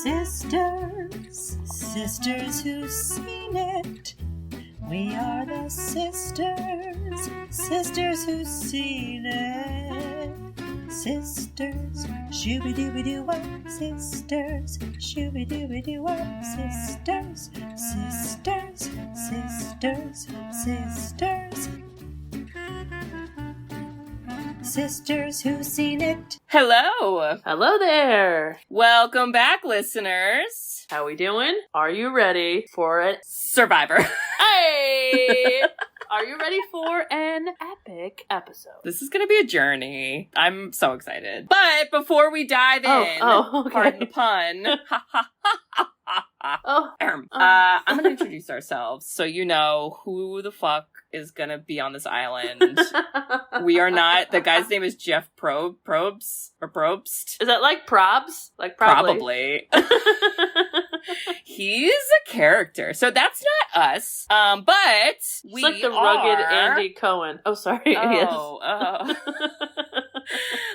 Sisters, sisters who've seen it. We are the sisters, sisters who've seen it. Sisters, shooby-dooby-doo-wop, sisters, shooby-dooby-doo-wop, sisters, sisters, sisters, sisters. Sisters who've seen it. Hello. Hello there. Welcome back, listeners. How we doing? Are you ready for it? Survivor. Hey! Are you ready for an epic episode? This is going to be a journey. I'm so excited. But before we dive in, okay. pardon the pun. I'm going to introduce ourselves so you know who the fuck is going to be on this island. We are not. The guy's name is Jeff Probst. Is that like Probs? Like probably. He's a character, so that's not us. But we it's like the rugged Andy Cohen. Oh, sorry. Oh.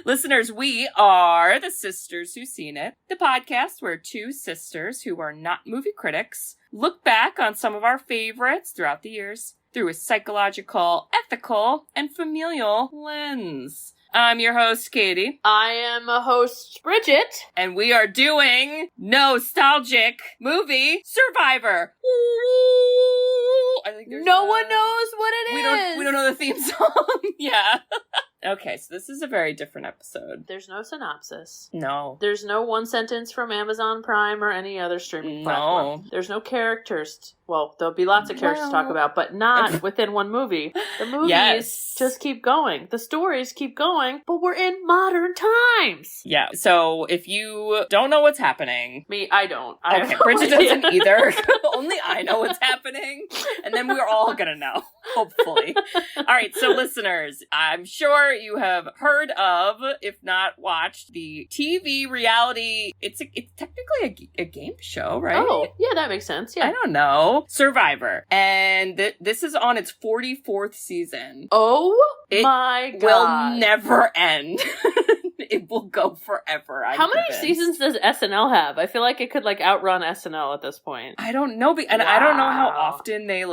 Listeners, we are the Sisters Who've Seen It, the podcast where two sisters who are not movie critics look back on some of our favorites throughout the years through a psychological, ethical, and familial lens. I'm your host, Katie. I am a host, Bridget. And we are doing nostalgic movie Survivor. I think no one knows what it is. We don't know the theme song. Yeah. Okay, so this is a very different episode. There's no synopsis. No. There's no one sentence from Amazon Prime or any other streaming platform. There's no characters. Well, there'll be lots of characters to talk about, but not within one movie. The movies just keep going. The stories keep going, but we're in modern times. Yeah, so if you don't know what's happening... I don't. Okay, Bridget doesn't either. Only I know what's happening, and then we're all gonna know, hopefully. All right, so listeners, I'm sure you have heard of, if not watched, the TV reality... It's technically a game show, right? Oh, yeah, that makes sense, yeah. I don't know. Survivor. And this is on its 44th season. Oh my God. It will never end. It will go forever. How many seasons does SNL have? I feel like it could outrun SNL at this point. I don't know, and I don't know how often they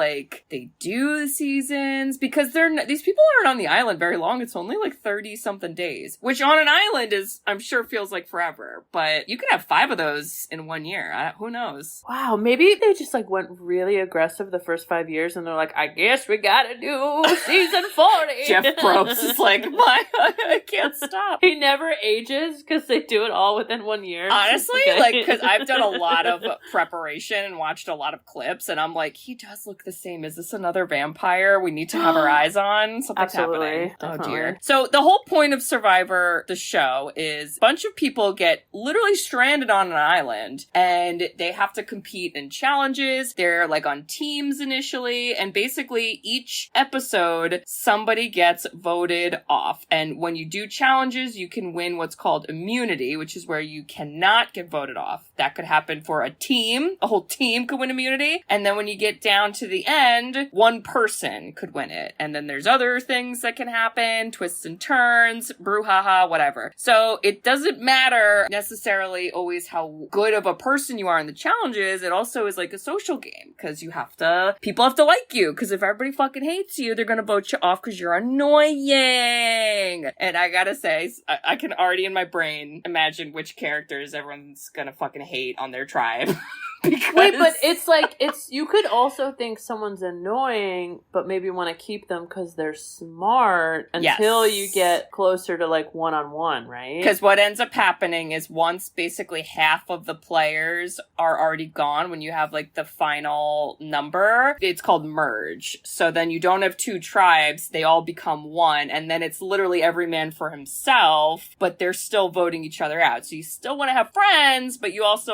do the seasons, because these people aren't on the island very long. It's only 30 something days, which on an island is, I'm sure, feels like forever. But you could have 5 of those in 1 year. Who knows? Wow, maybe they just went really aggressive the first 5 years, and they're like, I guess we gotta do season 40. Jeff Probst is like, I can't stop. He never ages because they do it all within 1 year. Honestly, because I've done a lot of preparation and watched a lot of clips, and I'm like, he does look the same. Is this another vampire we need to have our eyes on? Something's happening. Definitely. Oh dear. So the whole point of Survivor, the show, is a bunch of people get literally stranded on an island, and they have to compete in challenges. They're on teams initially, and basically each episode somebody gets voted off, and when you do challenges, you can win what's called immunity, which is where you cannot get voted off. That could happen for a team. A whole team could win immunity. And then when you get down to the end, one person could win it. And then there's other things that can happen, twists and turns, brouhaha, whatever. So it doesn't matter necessarily always how good of a person you are in the challenges. It also is a social game, because people have to like you. Because if everybody fucking hates you, they're gonna vote you off because you're annoying. And I gotta say, I can already in my brain imagine which characters everyone's gonna fucking hate on their tribe. Wait, but it's you could also think someone's annoying, but maybe want to keep them because they're smart until you get closer to one-on-one, right? Because what ends up happening is once basically half of the players are already gone, when you have the final number, it's called merge. So then you don't have 2 tribes, they all become one, and then it's literally every man for himself, but they're still voting each other out. So you still want to have friends, but you also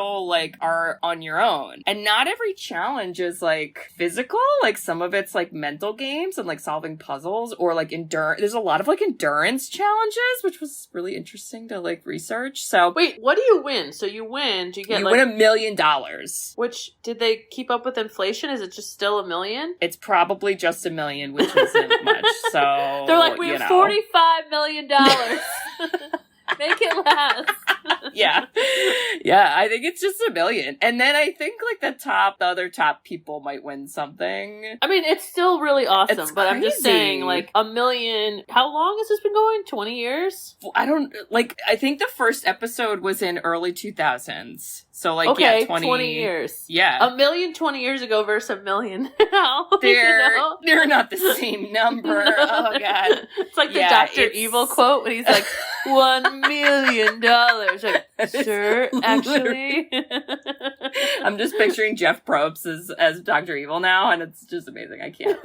are on your own. And not every challenge is physical. Some of it's mental games and solving puzzles, or endurance. There's a lot of endurance challenges, which was really interesting to research. So wait, what do you win? So you win, do you get win $1 million. Which, did they keep up with inflation? Is it just still $1 million? It's probably just $1 million, which isn't much. So they're we have $45 million. Make it last. Yeah. Yeah, I think it's just a million. And then I think like the other top people might win something. I mean, it's still really awesome, It's but crazy. I'm just saying, like, a million, how long has this been going? 20 years? I don't, like, I think the first episode was in early 2000s. So, like, okay, yeah, 20 years. Yeah. A million 20 years ago versus a million now. They're not the same number. No. Oh, God. It's like the Dr. Evil quote when he's like, $1 million. Like, sir, actually. I'm just picturing Jeff Probst as Dr. Evil now, and it's just amazing. I can't.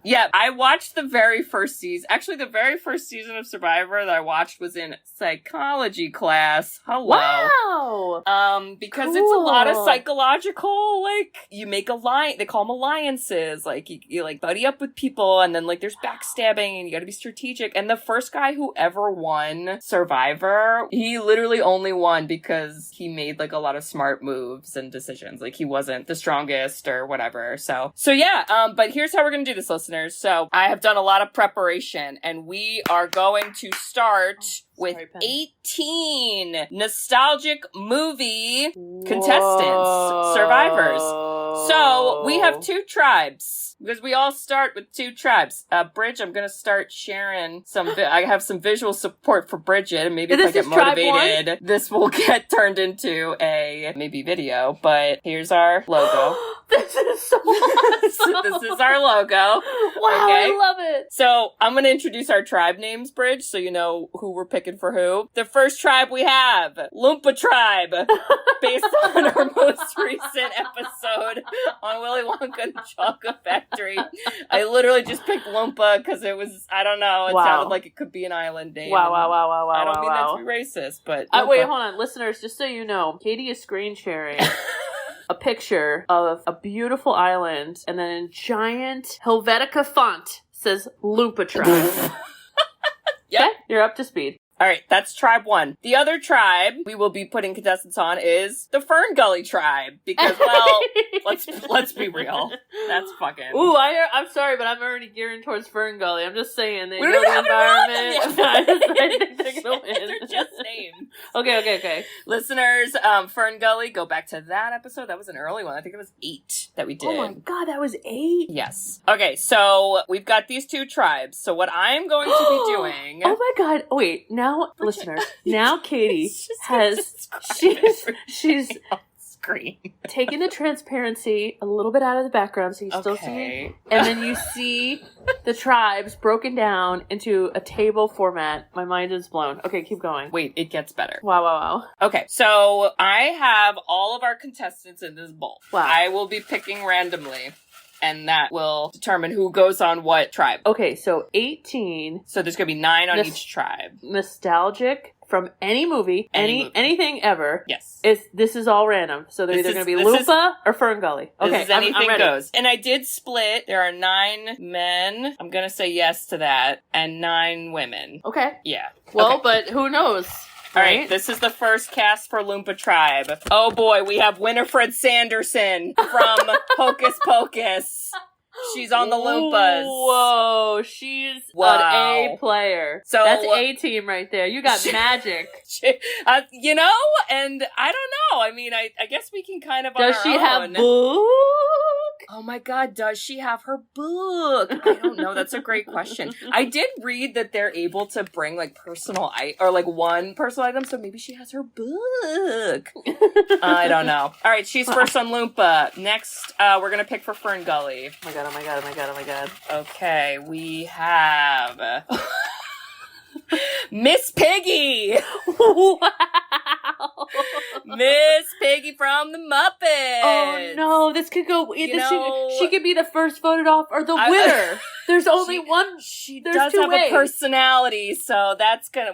Yeah, I watched the very first season. Actually, the very first season of Survivor that I watched was in psychology class. Hello. Wow. Because it's a lot of psychological, like, you make they call them alliances, like, you like, buddy up with people, and then, like, there's backstabbing, and you gotta be strategic, and the first guy who ever won Survivor, he literally only won because he made, like, a lot of smart moves and decisions, like, he wasn't the strongest or whatever, so yeah, but here's how we're gonna do this, listeners. So, I have done a lot of preparation, and we are going to start with 18 nostalgic movie contestants, survivors. So, we have 2 tribes, because we all start with 2 tribes. Bridge, I'm gonna start sharing I have some visual support for Bridget, and maybe if I get motivated, this will get turned into a, maybe video, but here's our logo. This is so awesome. This is our logo. Wow, okay? I love it. So, I'm gonna introduce our tribe names, Bridge, so you know who we're picking for who. The first tribe we have, Loompa Tribe, based on our most recent episode on Willy Wonka and the Chocolate Factory. I literally just picked Loompa because it was, I don't know, it sounded like it could be an island name. Wow. I don't mean that to be racist, but... wait, hold on. Listeners, just so you know, Katie is screen sharing a picture of a beautiful island, and then in giant Helvetica font says Loompa Tribe. Yeah. Okay, you're up to speed. All right, that's tribe 1. The other tribe we will be putting contestants on is the Fern Gully tribe, because, well, let's be real. That's fucking... Ooh, I'm sorry, but I'm already gearing towards Fern Gully. I'm just saying, they we know don't the even have environment. I think they're gonna win. They're just names. Okay. Listeners, Fern Gully, go back to that episode. That was an early one. I think it was 8 that we did. Oh my god, that was 8? Yes. Okay, so we've got these 2 tribes. So what I'm going to be doing... Oh my god, wait, now, listeners, now Katie she's taking the transparency a little bit out of the background, so you still see, and then you see the tribes broken down into a table format. My mind is blown. Okay, keep going. Wait, it gets better. Wow. Okay, so I have all of our contestants in this bowl. Wow. I will be picking randomly, and that will determine who goes on what tribe. Okay, so 18. So there's going to be 9 on each tribe. Nostalgic from any movie, anything ever. Yes. This is all random. So they're either going to be Loompa or Fern Gully. Okay, this is anything goes. And I did split. There are 9 men. I'm going to say yes to that. And 9 women. Okay. Yeah. Well, but who knows? All right, this is the first cast for Loompa Tribe. Oh boy, we have Winifred Sanderson from Hocus Pocus. She's on the Loompas. Whoa, she's an A player. So that's A team right there. You got magic. You know, and I don't know. I mean, I guess we can kind of. Does she have book? Oh my god, does she have her book? I don't know. That's a great question. I did read that they're able to bring like one personal item, so maybe she has her book. I don't know. All right, she's first on Loompa. Next, we're gonna pick for Fern Gully. Oh my god. Okay, we have Miss Piggy. Wow. Miss Piggy from the Muppets. Oh no, this could go. She could be the first voted off or the winner. There's only one. She does have a personality, so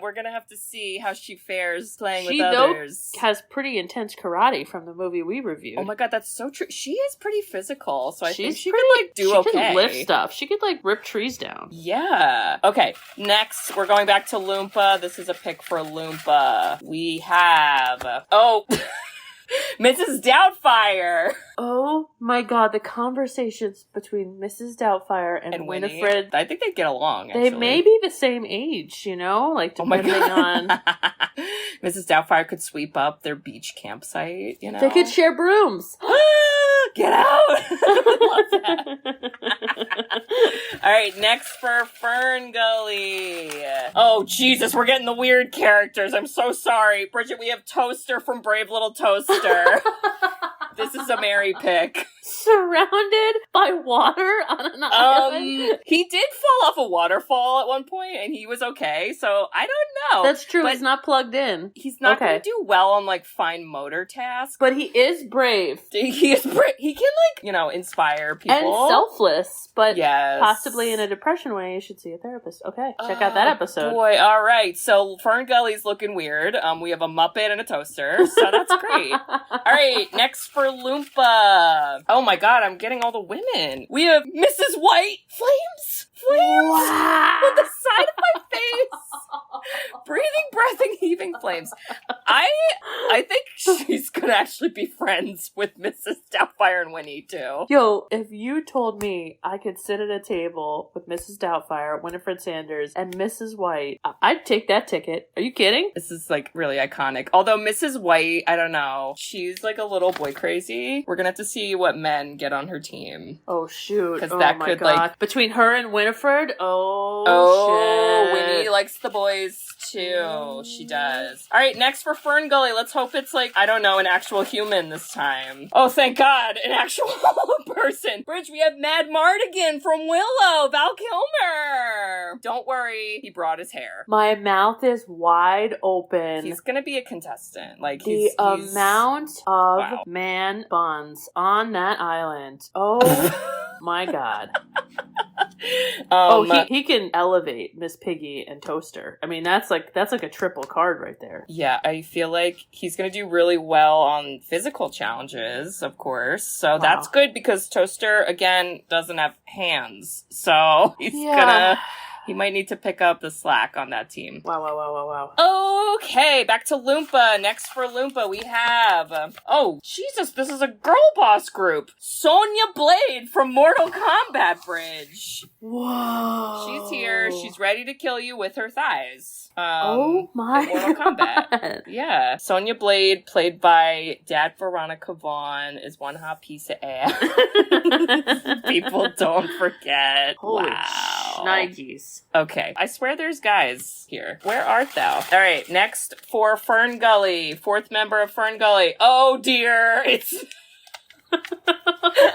we're gonna have to see how she fares playing with others. She has pretty intense karate from the movie we reviewed. Oh my god, that's so true. She is pretty physical, so I think she could do okay. She can lift stuff. She could rip trees down. Yeah. Okay. Next, we're going back to Loompa. This is a pick for Loompa. We have Mrs. Doubtfire. Oh my god, the conversations between Mrs. Doubtfire and Winifred. I think they get along, actually. They may be the same age, you know? Like, depending on... Mrs. Doubtfire could sweep up their beach campsite, you know? They could share brooms. Get out! Love that. All right, next for Fern Gully. Oh, Jesus, we're getting the weird characters. I'm so sorry. Bridget, we have Toaster from Brave Little Toaster. This is a Mary pick. Surrounded by water on an island? He did fall off a waterfall at one point, and he was okay, so I don't know. That's true, he's not plugged in. He's not going to do well on, like, fine motor tasks. But he is brave. He is brave. He can, like, you know, inspire people. And selfless, but possibly in a depression way, you should see a therapist. Okay, check out that episode. Boy, all right. So Fern Gully's looking weird. We have a Muppet and a toaster, so that's great. All right, next for Loompa. Oh my god, I'm getting all the women. We have Mrs. White. Flames? Wow. On the side of my face. Breathing, breathing, heaving flames. I think she's gonna actually be friends with Mrs. Doubtfire and Winnie, too. Yo, if you told me I could sit at a table with Mrs. Doubtfire, Winifred Sanders, and Mrs. White, I'd take that ticket. Are you kidding? This is, like, really iconic. Although Mrs. White, I don't know. She's, like, a little boy crazy. We're gonna have to see what men get on her team. Oh, shoot. Because that could, God. like... Between her and Winifred? Oh, shit. Winnie likes the boys, too. She does. All right, next for Fern Gully. Let's hope it's, like, I don't know, an actual human this time. Oh, thank God, an actual person. Bridge, we have Mad Mardigan from Willow, Val Kilmer. Don't worry, he brought his hair. My mouth is wide open. He's gonna be a contestant. Like, he's amount of man buns on that island. Oh my God. He can elevate Miss Piggy and Toaster. I mean, that's like a triple card right there. Yeah, I feel like he's gonna do really well on physical challenges, of course. So that's good because Toaster, again, doesn't have hands. So he might need to pick up the slack on that team. Wow. Okay, back to Loompa. Next for Loompa, we have... oh, Jesus, this is a girl boss group. Sonya Blade from Mortal Kombat, Bridge. Whoa. She's here. She's ready to kill you with her thighs. Oh my Mortal Kombat. Yeah. Sonya Blade, played by Dad Veronica Vaughn, is one hot piece of ass. People don't forget. Holy wow. Nikes. Okay. I swear there's guys here. Where art thou? All right. Next for Fern Gully. Fourth member of Fern Gully. Oh dear. It's...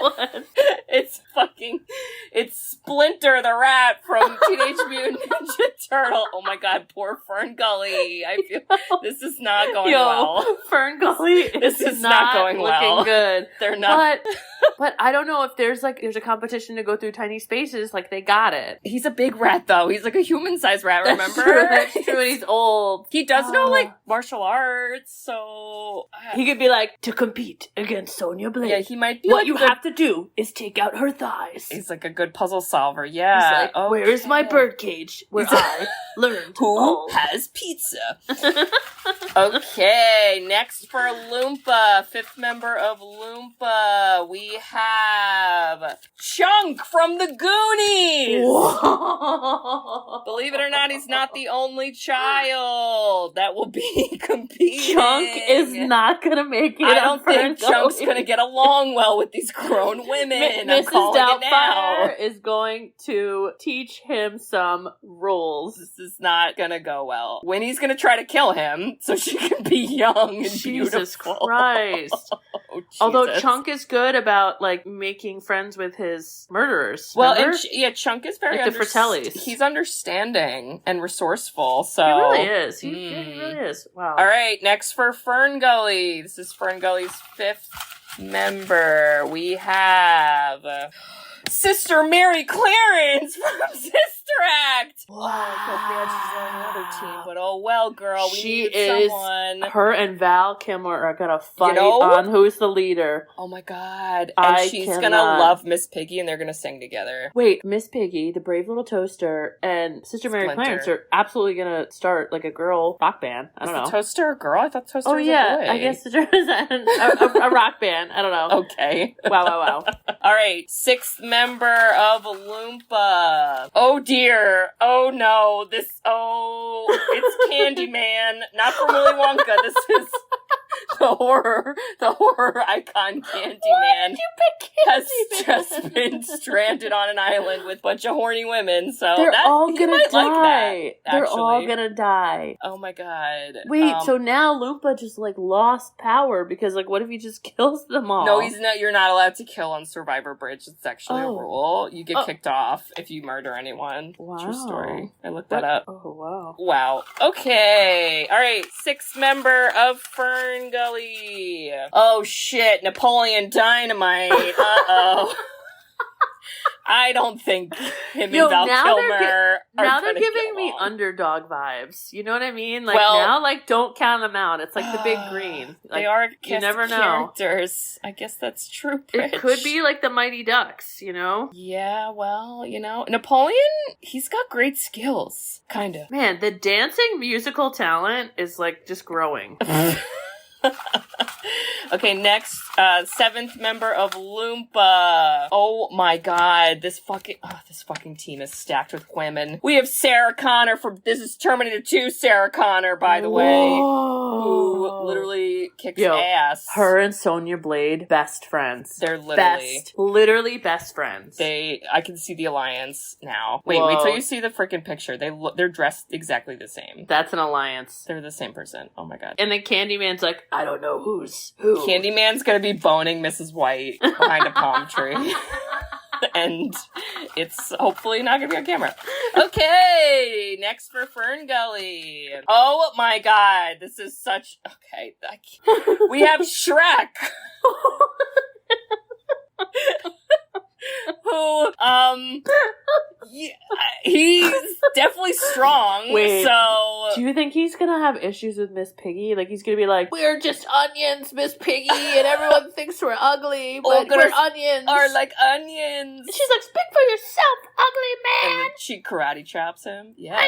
What? It's Splinter the rat from Teenage Mutant Ninja Turtle. Oh my god, poor Fern Gully. I feel this is not going well. Fern Gully this is not going well. Good. They're not. But I don't know if there's a competition to go through tiny spaces. Like, they got it. He's a big rat though. He's like a human-sized rat. Remember? That's true. He's old. He does know like martial arts, so he could be like, to compete against Sonya Blade. Yeah, he might be. What you have to do is take out her thighs. He's like a good puzzle solver. Yeah. He's like, okay. Where is my birdcage? Where I learned who has pizza. Okay, next for Loompa, fifth member of Loompa, we have Chunk from the Goonies. Whoa. Believe it or not, he's not the only child that will be competing. Chunk is not gonna make it. I don't think Chunk's gonna get along well with these grown women. Mrs. Doubtfire is going to teach him some rules. This is not gonna go well. Winnie's gonna try to kill him so she can be young and Jesus beautiful. Christ. Oh, although Chunk is good about like making friends with his murderers. Well, and Chunk is very like the Fratellis. He's understanding and resourceful. So he really is. He really is. Wow. All right, next for Fern Gully. This is Fern Gully's fifth member. We have Sister Mary Clarence from Sister Act. Wow. Oh, I feel bad she's on the other team, but oh well, girl. We She need is. someone. Her and Val Kilmer are gonna fight on who's the leader. Oh my god. And she's gonna love Miss Piggy and they're gonna sing together. Wait, Miss Piggy, the brave little toaster, and Sister Mary Clarence are absolutely gonna start like a girl rock band. I don't know. Is the toaster a girl? I thought toaster was a boy. I guess Sister is a rock band. I don't know. Okay. Wow. All right, 6th member of Loompa. Oh dear. Oh no. It's Candyman. Not from Willy Wonka. This is the horror icon Candyman. Has just been stranded on an island with a bunch of horny women. So they're all gonna die. They're all gonna die. Oh my god. Wait, so now Loompa just like lost power because like what if he just kills them all? No, he's not. You're not allowed to kill on Survivor Bridge. It's actually a rule. You get kicked off if you murder anyone. Wow. True story. I looked that up. Oh wow. Wow. Okay. All right. 6th member of Fern Gully. Oh shit. Napoleon Dynamite. Uh-oh. I don't think him and Val Kilmer now they're giving me underdog vibes. You know what I mean? Like now, like don't count them out. It's like the big green. Like, they are you never know. Characters. I guess that's true. Bridge. It could be like the Mighty Ducks. You know? Yeah. Well, Napoleon. He's got great skills. Kind of. Man, the dancing musical talent is like just growing. Okay, next, 7th member of Loompa. Oh my god, this fucking team is stacked with women. We have Sarah Connor this is Terminator 2 Sarah Connor, by the way, who literally kicks ass. Her and Sonya Blade, best friends. They're literally best friends. I can see the alliance now. Wait till you see the freaking picture. They're dressed exactly the same. That's an alliance. They're the same person. Oh my god. And then Candyman's like, I don't know who's who. Candyman's gonna be boning Mrs. White behind a palm tree. And it's hopefully not gonna be on camera. Okay, next for Fern Gully. Oh my god, this is such... Okay, we have Shrek. Who, he's definitely strong. Wait, so do you think he's gonna have issues with Miss Piggy? Like he's gonna be like, we're just onions, Miss Piggy, and everyone thinks we're ugly, but we're onions. Or like onions. And she's like, speak for yourself, ugly man. And then she karate chops him. Yeah.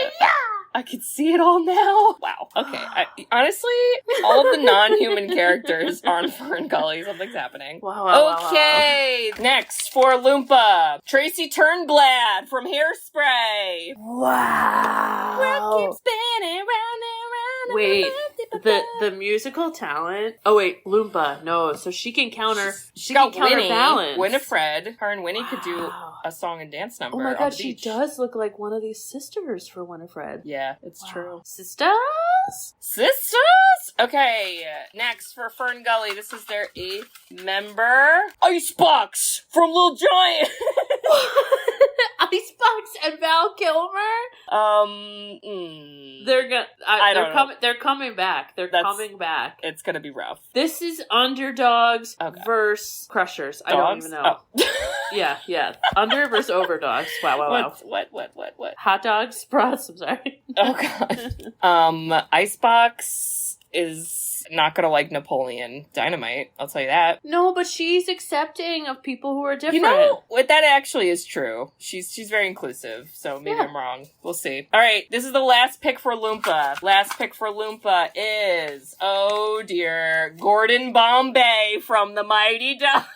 I can see it all now. Wow. Okay. Honestly, all of the non-human characters are on Fern Gully. Something's happening. Wow. Okay. Next for Loompa, Tracy Turnblad from Hairspray. Wow. World keeps spinning round and round. Wait, the musical talent? Oh wait, Loompa. No, so she can counter. She got can counterbalance. Winifred. Her and Winnie could do a song and dance number. Oh my god, she does look like one of these sisters for Winifred. Yeah, it's true. Sisters? Okay, next for Fern Gully, this is their 8th member. Icebox from Little Giant. Icebox and Val Kilmer? They're coming back. They're coming back. It's gonna be rough. This is underdogs versus crushers. I don't even know. Oh. Yeah. Under versus overdogs. Wow. What? Hot dogs, brats, I'm sorry. Oh god. Icebox is not gonna like Napoleon Dynamite, I'll tell you that. No, but she's accepting of people who are different. You know, that actually is true. She's very inclusive, so maybe I'm wrong. We'll see. Alright, this is the last pick for Loompa. Last pick for Loompa is, oh dear, Gordon Bombay from the Mighty Ducks.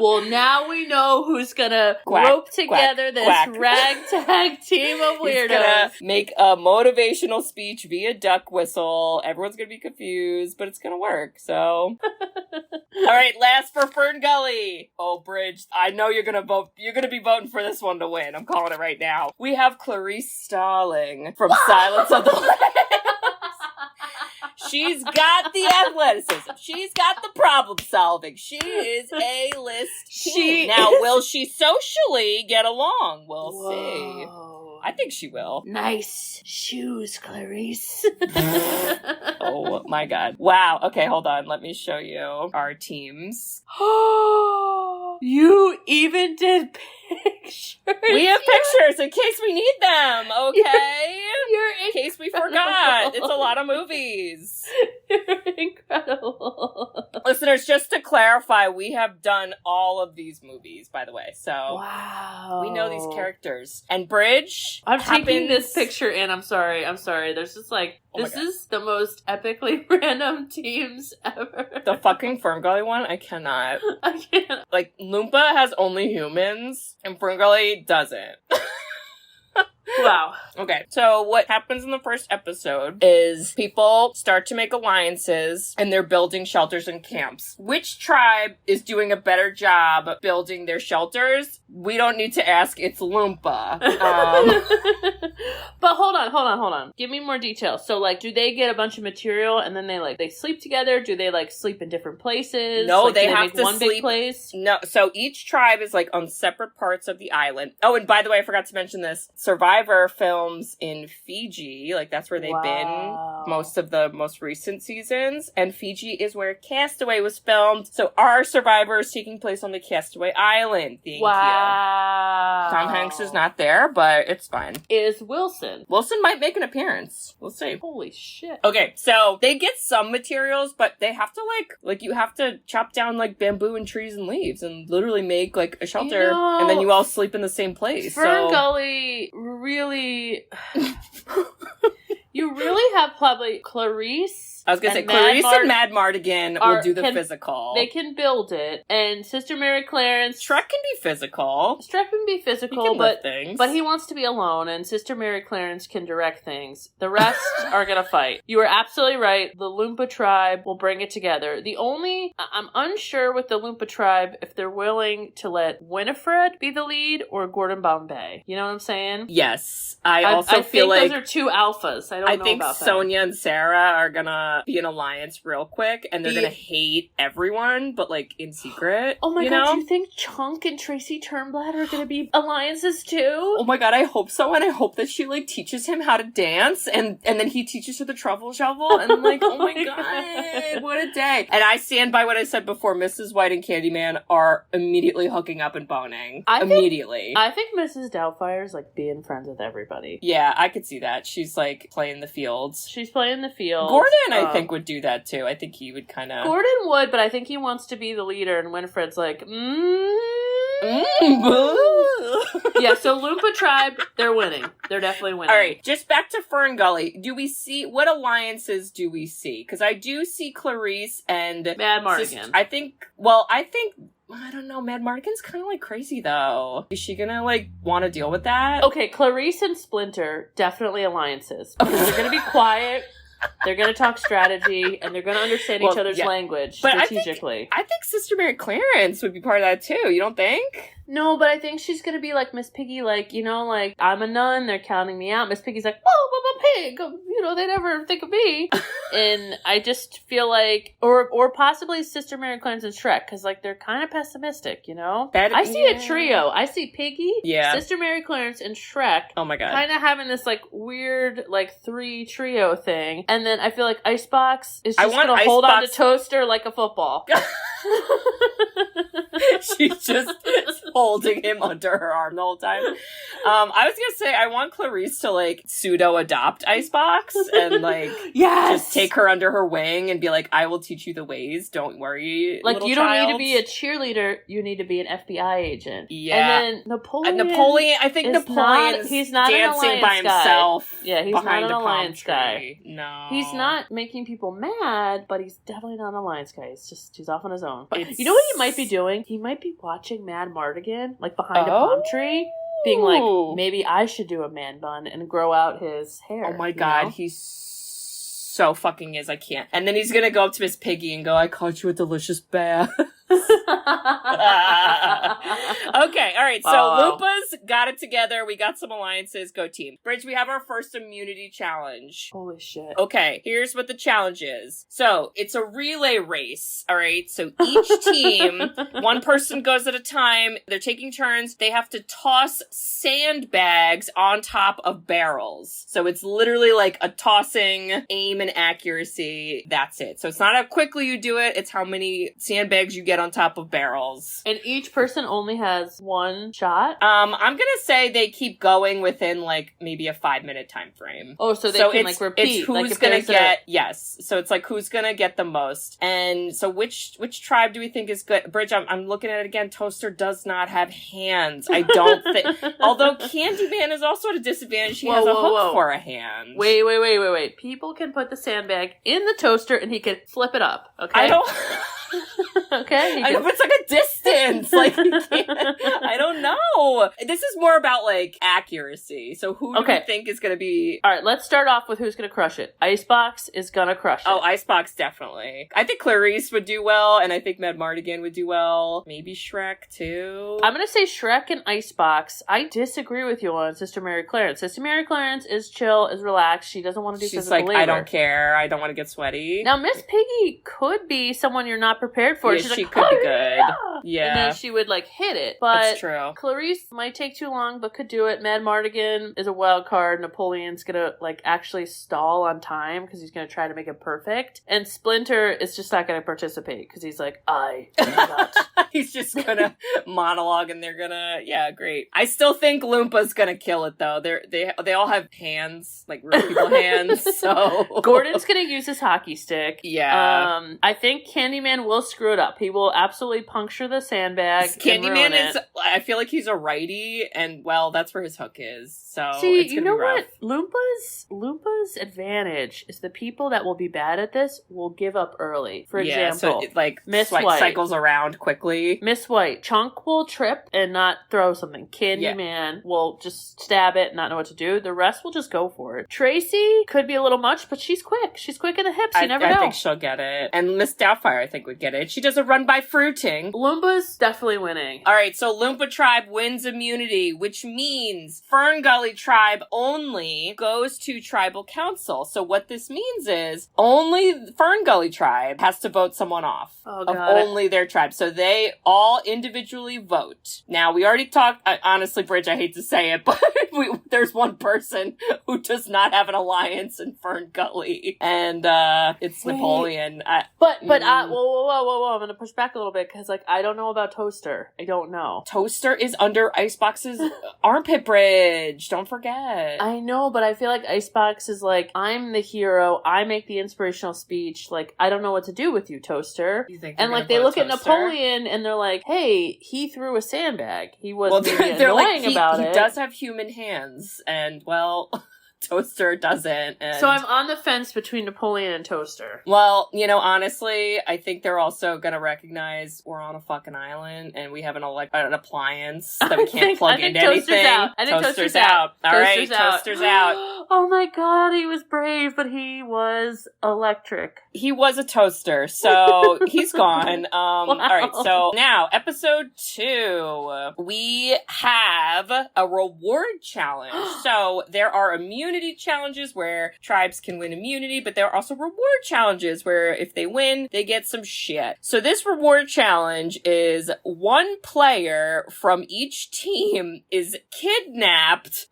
Well, now we know who's gonna rope together this ragtag team of weirdos. He's gonna make a motivational speech via duck whistle. Everyone's gonna be confused, but it's gonna work, so. Alright, last for Fern Gully. Oh, Bridge, I know you're gonna vote. You're gonna be voting for this one to win. I'm calling it right now. We have Clarice Starling from Silence of the Lambs. She's got the athleticism. She's got the problem solving. She is A-list. Now, will she socially get along? We'll see. I think she will. Nice shoes, Clarice. Oh my god. Wow. Okay, hold on. Let me show you our teams. You even did pictures. We have pictures in case we need them, okay? In case we forgot. It's a lot of movies. You're incredible. Listeners, just to clarify, we have done all of these movies, by the way. So wow. We know these characters. And Bridge I'm taking this picture in. I'm sorry. There's just like, this is the most epically random teams ever. The fucking Ferngully one? I cannot. I can't. Like, Loompa has only humans, and Ferngully doesn't. Wow. Okay, so what happens in the first episode is people start to make alliances and they're building shelters and camps. Which tribe is doing a better job building their shelters? We don't need to ask, it's Loompa. But hold on. Give me more details. So, like, do they get a bunch of material and then they sleep together? Do they, like, sleep in different places? No, like, they do have make to one sleep. Big place? No, so each tribe is, like, on separate parts of the island. Oh, and by the way, I forgot to mention this. Survivor films in Fiji. Like, that's where they've been most of the most recent seasons. And Fiji is where Castaway was filmed. So our Survivor is taking place on the Castaway Island. Thank you. Tom Hanks is not there, but it's fine. Is Wilson? Wilson might make an appearance. We'll see. Holy shit. Okay, so they get some materials, but they have to, like you have to chop down, like, bamboo and trees and leaves and literally make, like, a shelter, and then you all sleep in the same place. Ferngully really... You really have probably Clarice... I was going to say, Clarice and Mad Mardigan will do the physical. They can build it. And Sister Mary Clarence... Shrek can be physical. He can lift things. But he wants to be alone, and Sister Mary Clarence can direct things. The rest are going to fight. You are absolutely right. The Loompa tribe will bring it together. I'm unsure with the Loompa tribe if they're willing to let Winifred be the lead or Gordon Bombay. You know what I'm saying? Yes. I feel like... those are two alphas. I think Sonia and Sarah are gonna be an alliance real quick, and they're gonna hate everyone, but, like, in secret. Oh my god, do you think Chunk and Tracy Turnblad are gonna be alliances too? Oh my god, I hope so, and I hope that she, like, teaches him how to dance, and then he teaches her the truffle shovel, and, like, oh my god, what a day. And I stand by what I said before, Mrs. White and Candyman are immediately hooking up and boning. I think Mrs. Doubtfire's, like, being friends with everybody. Yeah, I could see that. She's, like, playing the fields. She's playing the fields. Gordon, I think, would do that too. I think he would kind of... Gordon would, but I think he wants to be the leader, and Winifred's like, Yeah, so Loompa Tribe, they're winning. They're definitely winning. All right, just back to Ferngully. Do we see... What alliances do we see? Because I do see Clarice and... Mad Mardigan. I don't know. Mad Mardigan's kind of, like, crazy, though. Is she gonna, like, want to deal with that? Okay, Clarice and Splinter, definitely alliances. Because they're gonna be quiet, they're gonna talk strategy, and they're gonna understand each other's language strategically. I think Sister Mary Clarence would be part of that, too. You don't think? No, but I think she's gonna be like Miss Piggy, like, you know, like, I'm a nun, they're counting me out. Miss Piggy's like, oh, I'm a pig, you know, they never think of me. And I just feel like, or possibly Sister Mary Clarence and Shrek, because, like, they're kind of pessimistic, you know? I see a trio. I see Piggy, Sister Mary Clarence, and Shrek. Oh my god. Kind of having this, like, weird, like, 3 trio thing. And then I feel like Icebox is just gonna hold on to Toaster like a football. She's just holding him under her arm the whole time. I was gonna say, I want Clarice to, like, pseudo-adopt Icebox and, like, just take her under her wing and be like, I will teach you the ways, don't worry, like, you don't need to be a cheerleader, you need to be an FBI agent. Yeah. And then Napoleon, I think Napoleon's he's not dancing by himself. Yeah, he's not an alliance guy. No. He's not making people mad, but he's definitely not an alliance guy. He's off on his own. But you know what he might be doing? He might be watching Mad Mardigan, like, behind a palm tree, being like, maybe I should do a man bun and grow out his hair. Oh my god, know? He's so fucking I can't. And then he's gonna go up to Miss Piggy and go, I caught you a delicious bath. Okay, alright, so Loompas got it together, we got some alliances, go team. Bridge, we have our first immunity challenge. Holy shit. Okay, here's what the challenge is. So, it's a relay race, alright? So each team, one person goes at a time, they're taking turns, they have to toss sandbags on top of barrels. So it's literally like a tossing, aim and accuracy, that's it. So it's not how quickly you do it, it's how many sandbags you get get on top of barrels. And each person only has one shot? I'm gonna say they keep going within, like, maybe a 5-minute time frame. Oh, so they can, like, repeat. It's who's like gonna get... Yes. So it's, like, who's gonna get the most. And so which tribe do we think is good? Bridget, I'm looking at it again. Toaster does not have hands. I don't think... Although Candyman is also at a disadvantage. He has a hook for a hand. Wait. People can put the sandbag in the toaster and he can flip it up, okay? I don't... Okay. It's like a distance. Like, I don't know. This is more about, like, accuracy. So who do you think is going to be... All right, let's start off with who's going to crush it. Icebox is going to crush it. Oh, Icebox, definitely. I think Clarice would do well, and I think Mad Mardigan would do well. Maybe Shrek, too. I'm going to say Shrek and Icebox. I disagree with you on Sister Mary Clarence. Sister Mary Clarence is chill, is relaxed. She doesn't want to do physical labor. She's like, I don't care. I don't want to get sweaty. Now, Miss Piggy could be someone you're not prepared for. Yeah, she could be good. Yeah. And then she would, like, hit it. But that's true. Clarice might take too long, but could do it. Mad Mardigan is a wild card. Napoleon's gonna, like, actually stall on time because he's gonna try to make it perfect. And Splinter is just not gonna participate because he's like, I do not. He's just gonna monologue and they're gonna... Yeah, great. I still think Loompa's gonna kill it, though. They all have hands, like real people hands, so... Gordon's gonna use his hockey stick. Yeah. I think Candyman will screw it up. He will absolutely puncture the sandbag. Candyman is... I feel like he's a righty, and, well, that's where his hook is, so see, it's gonna you know be rough. what? Lumpa's advantage is the people that will be bad at this will give up early. For example, so it, like, Miss White cycles around quickly. Miss White. Chunk will trip and not throw something. Candyman will just stab it and not know what to do. The rest will just go for it. Tracy could be a little much, but she's quick. She's quick in the hips. You never know. I think she'll get it. And Miss Doubtfire, I think, would get it. She does a run by fruiting. Loomba's definitely winning. All right, so Loompa Tribe wins immunity, which means Fern Gully Tribe only goes to Tribal Council. So what this means is only Fern Gully Tribe has to vote someone off of only their tribe. So they all individually vote. Now, we already talked, honestly, Bridge, I hate to say it, but there's one person who does not have an alliance in Fern Gully, and it's Napoleon. Whoa, I'm gonna push back a little bit, because, like, I don't know about Toaster. I don't know. Toaster is under Icebox's armpit bridge. Don't forget. I know, but I feel like Icebox is like, I'm the hero. I make the inspirational speech. Like, I don't know what to do with you, Toaster. You think and, like, they look at Napoleon and they're like, hey, he threw a sandbag. He was annoying about it. He does have human hands, and, well... Toaster doesn't. And... So I'm on the fence between Napoleon and Toaster. Well, you know, honestly, I think they're also gonna recognize we're on a fucking island and we have an appliance that we can't plug into anything. I think Toaster's out. All right, Toaster's out. Oh my god, he was brave, but he was electric. He was a toaster, so he's gone. Wow. All right, so now, episode 2. We have a reward challenge. So there are immunity challenges where tribes can win immunity, but there are also reward challenges where if they win, they get some shit. So this reward challenge is one player from each team is kidnapped.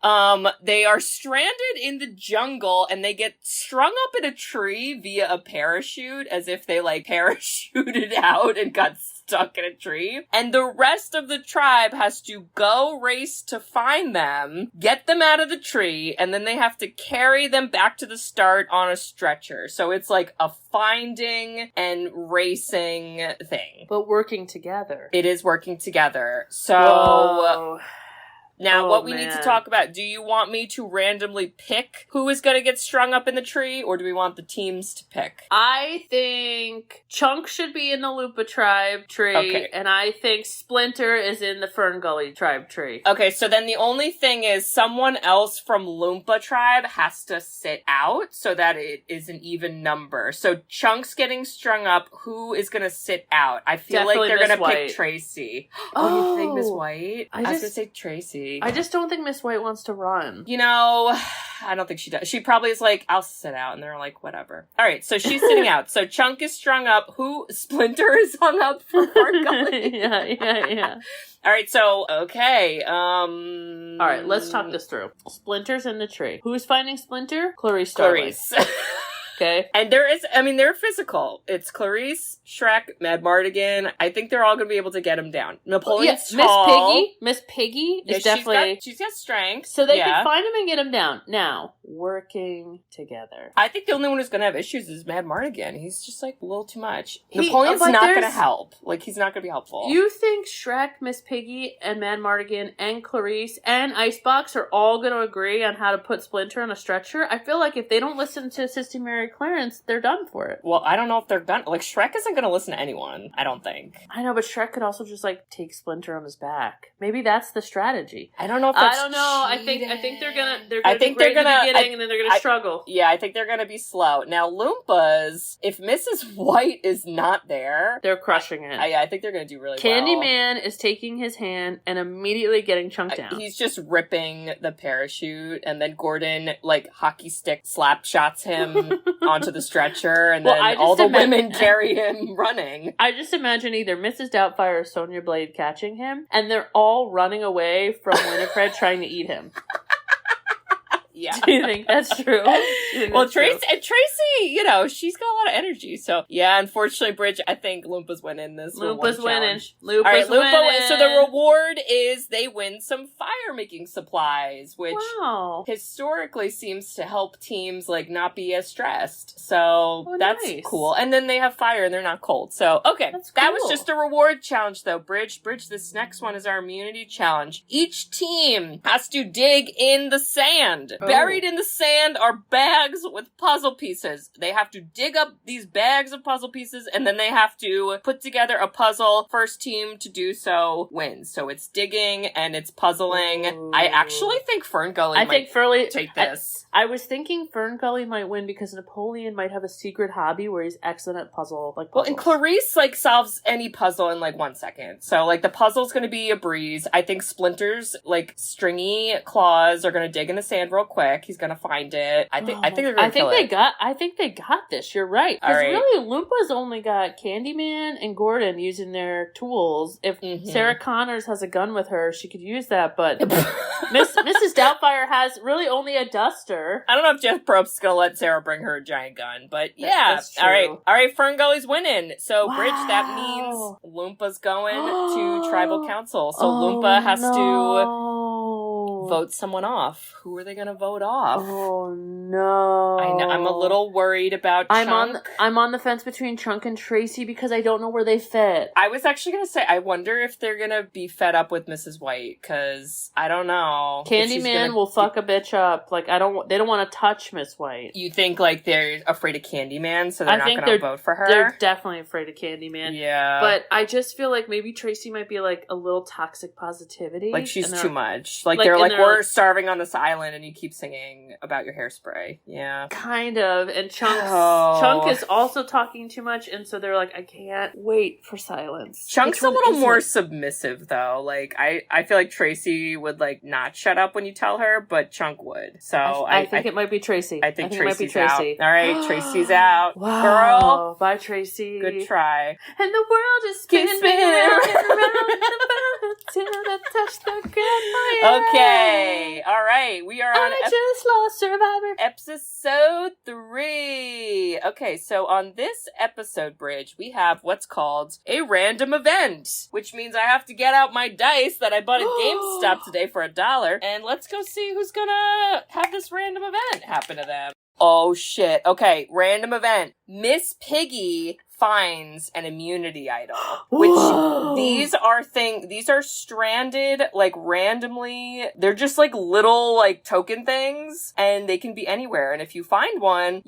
They are stranded in the jungle and they get strung up in a tree via a parachute, as if they, like, parachuted out and got stuck in a tree. And the rest of the tribe has to go race to find them, get them out of the tree, and then they have to carry them back to the start on a stretcher. So it's like a finding and racing thing. But working together. It is working together. So... Whoa. Now, what we need to talk about, do you want me to randomly pick who is going to get strung up in the tree, or do we want the teams to pick? I think Chunk should be in the Loompa Tribe tree, and I think Splinter is in the Fern Gully Tribe tree. Okay, so then the only thing is someone else from Loompa Tribe has to sit out so that it is an even number. So Chunk's getting strung up. Who is going to sit out? I feel Definitely like they're going to White. pick Tracy. Oh, you think Miss White? I was going to say Tracy. I just don't think Miss White wants to run. You know, I don't think she does. She probably is like, I'll sit out. And they're like, whatever. All right, so she's sitting out. So Chunk is strung up. Splinter is hung up for Fern Gully. Yeah. All right, so, okay. All right, let's talk this through. Splinter's in the tree. Who's finding Splinter? Clarice Starlight. Okay. And they're physical. It's Clarice, Shrek, Mad Mardigan. I think they're all going to be able to get him down. Napoleon's tall. Miss Piggy is definitely... She's got strength. So they can find him and get him down. Now, working together. I think the only one who's going to have issues is Mad Mardigan. He's just, like, a little too much. Napoleon's not going to help. Like, he's not going to be helpful. You think Shrek, Miss Piggy, and Mad Mardigan, and Clarice, and Icebox are all going to agree on how to put Splinter on a stretcher? I feel like if they don't listen to Sister Mary Clarence, they're done for it. Well, I don't know if they're done. Like, Shrek isn't going to listen to anyone, I don't think. I know, but Shrek could also just, like, take Splinter on his back. Maybe that's the strategy. I don't know if that's I don't know. I think they're gonna be great they're gonna, in the beginning, and then they're gonna struggle. Yeah, I think they're gonna be slow. Now, Loompas, if Mrs. White is not there, they're crushing it. I think they're gonna do really well. Candyman is taking his hand and immediately getting chunked down. He's just ripping the parachute, and then Gordon, like, hockey stick slap shots him onto the stretcher, and then all the women carry him running. I just imagine either Mrs. Doubtfire or Sonya Blade catching him, and they're all running away from Winifred trying to eat him. Yeah. Do you think that's true? Well, Tracy, you know, she's got a lot of energy. So, yeah, unfortunately, Bridget, I think Loompa's winning this. Loompa's winning. All right, Loompa wins. So the reward is they win some fire-making supplies, which historically seems to help teams, like, not be as stressed. So that's cool. And then they have fire and they're not cold. So, okay. That was just a reward challenge, though. Bridge, this next one is our immunity challenge. Each team has to dig in the sand. Buried in the sand are bags with puzzle pieces. They have to dig up these bags of puzzle pieces, and then they have to put together a puzzle. First team to do so wins. So it's digging and it's puzzling. Ooh. I actually think Ferngully might take this. I was thinking Ferngully might win because Napoleon might have a secret hobby where he's excellent at puzzles. Well, and Clarice, like, solves any puzzle in, like, 1 second. So, like, the puzzle's gonna be a breeze. I think Splinter's, like, stringy claws are gonna dig in the sand real quick. He's gonna find it. I think they're gonna kill it. I think they got this. You're right. Because really, Loompa's only got Candyman and Gordon using their tools. If Sarah Connors has a gun with her, she could use that. But Mrs. Doubtfire has really only a duster. I don't know if Jeff Probst's gonna let Sarah bring her a giant gun, but yeah. That's true. All right, Ferngully's winning. So, Bridge, that means Loompa's going to Tribal Council. So Loompa has to vote someone off. Who are they gonna vote off? Oh no. I know, I'm a little worried about Chunk. I'm on the fence between Chunk and Tracy because I don't know where they fit. I was actually gonna say, I wonder if they're gonna be fed up with Mrs. White, because I don't know. Candyman will fuck a bitch up. Like, they don't want to touch Miss White. You think, like, they're afraid of Candyman, so they're not gonna vote for her? They're definitely afraid of Candyman. Yeah. But I just feel like maybe Tracy might be, like, a little toxic positivity. Like, she's too much. Like they're like, we're starving on this island and you keep singing about your hairspray. Yeah. Kind of. And Chunk is also talking too much, and so they're like, I can't wait for silence. Chunk's a little more submissive, though. Like, I feel like Tracy would, like, not shut up when you tell her, but Chunk would. So I think it might be Tracy. I think Tracy's out. All right, Tracy's out. Wow. Girl. Bye, Tracy. Good try. And the world is spinning around and around until I touch the ground. Okay. All right. We are on just lost Survivor. Episode 3. Okay, so on this episode, Bridge, we have what's called a random event, which means I have to get out my dice that I bought at GameStop today for $1, and let's go see who's gonna have this random event happen to them. Oh shit. Okay, random event. Miss Piggy finds an immunity idol, which these are stranded, like, randomly. They're just, like, little, like, token things, and they can be anywhere. And if you find one,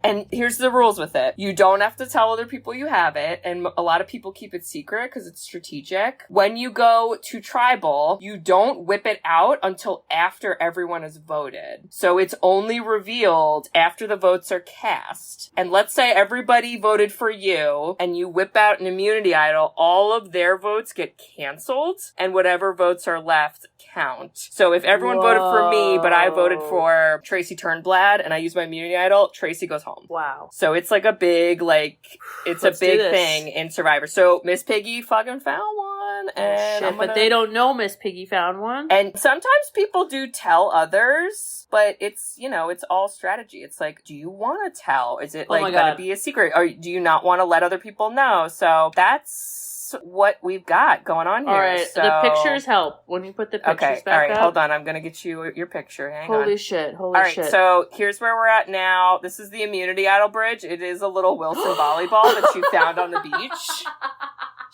and here's the rules with it. You don't have to tell other people you have it, and a lot of people keep it secret because it's strategic. When you go to Tribal, you don't whip it out until after everyone has voted. So it's only revealed after the votes are cast. And let's say everybody voted for you, and you whip out an immunity idol, all of their votes get canceled, and whatever votes are left count. So if everyone voted for me, but I voted for Tracy Turnblad, and I use my immunity idol, Tracy goes home. Wow. So it's like a big, like, it's a big thing in Survivor. So Miss Piggy fucking found one. one. And but they don't know Miss Piggy found one. And sometimes people do tell others, but it's, it's all strategy. It's like, do you want to tell? Is it going to be a secret? Or do you not want to let other people know? So that's what we've got going on here. All right, so... the pictures help when you put the pictures back up. All right, hold on. I'm going to get you your picture. Hang on. Holy shit. All right, so here's where we're at now. This is the immunity idol bridge. It is a little Wilson volleyball that she found on the beach.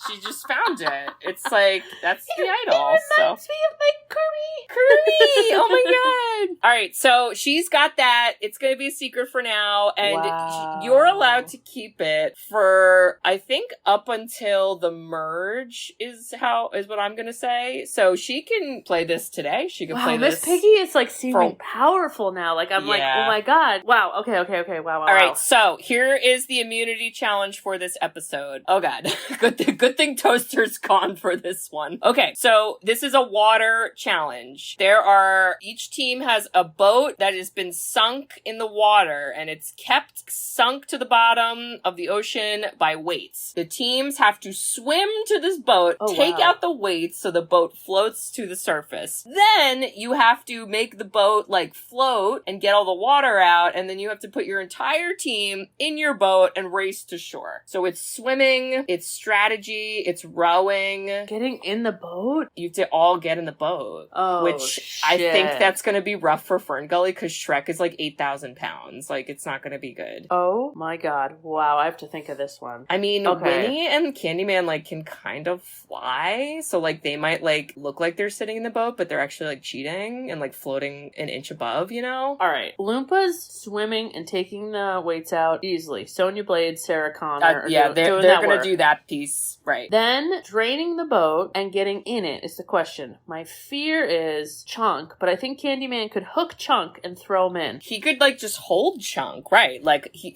She just found it. It's like, that's the idol. It reminds me of my Kirby. Oh my god. All right, so she's got that. It's going to be a secret for now. And you're allowed to keep it for, I think, up until the merge is what I'm going to say. So she can play this today. She can play this. Miss Piggy is like seeming powerful now. Like, I'm like, oh my god. Wow. Okay. Wow. All right, so here is the immunity challenge for this episode. Oh god. Good thing Toaster's gone for this one. Okay, so this is a water challenge. Each team has a boat that has been sunk in the water, and it's kept sunk to the bottom of the ocean by weights. The teams have to swim to this boat, take out the weights so the boat floats to the surface. Then you have to make the boat float and get all the water out, and then you have to put your entire team in your boat and race to shore. So it's swimming, it's strategy, it's rowing. Getting in the boat? You have to all get in the boat. Oh, which shit. I think that's going to be rough for Fern Gully because Shrek is 8,000 pounds. It's not going to be good. Oh my god. Wow, I have to think of this one. I mean, Winnie and Candyman can kind of fly. So they might look like they're sitting in the boat, but they're actually cheating and floating an inch above, All right. Loompas swimming and taking the weights out easily. Sonya Blade, Sarah Connor. They're going to do that piece. Right. Then draining the boat and getting in it is the question. My fear is Chunk, but I think Candyman could hook Chunk and throw him in. He could just hold Chunk, right?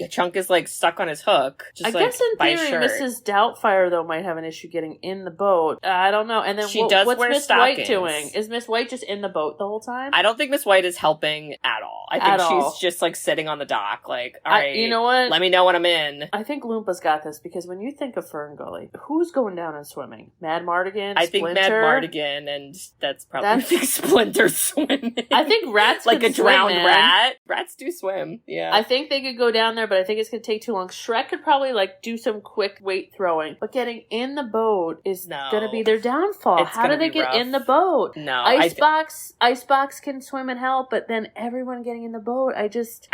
Chunk is stuck on his hook. Just, I guess in theory, Mrs. Doubtfire though might have an issue getting in the boat. I don't know. And then what's Miss White doing? Is Miss White just in the boat the whole time? I don't think Miss White is helping at all. I think she's just sitting on the dock, all right. You know what? Let me know when I'm in. I think Loompa's got this because when you think of Fern Gully, who's going down and swimming? Mad Mardigan, I think Mad Mardigan, and that's probably Splinter swimming. I think rats a drowned rat. Rats do swim, yeah. I think they could go down there, but I think it's going to take too long. Shrek could probably do some quick weight throwing, but getting in the boat is going to be their downfall. How do they get in the boat? No. Icebox can swim and help, but then everyone getting in the boat, I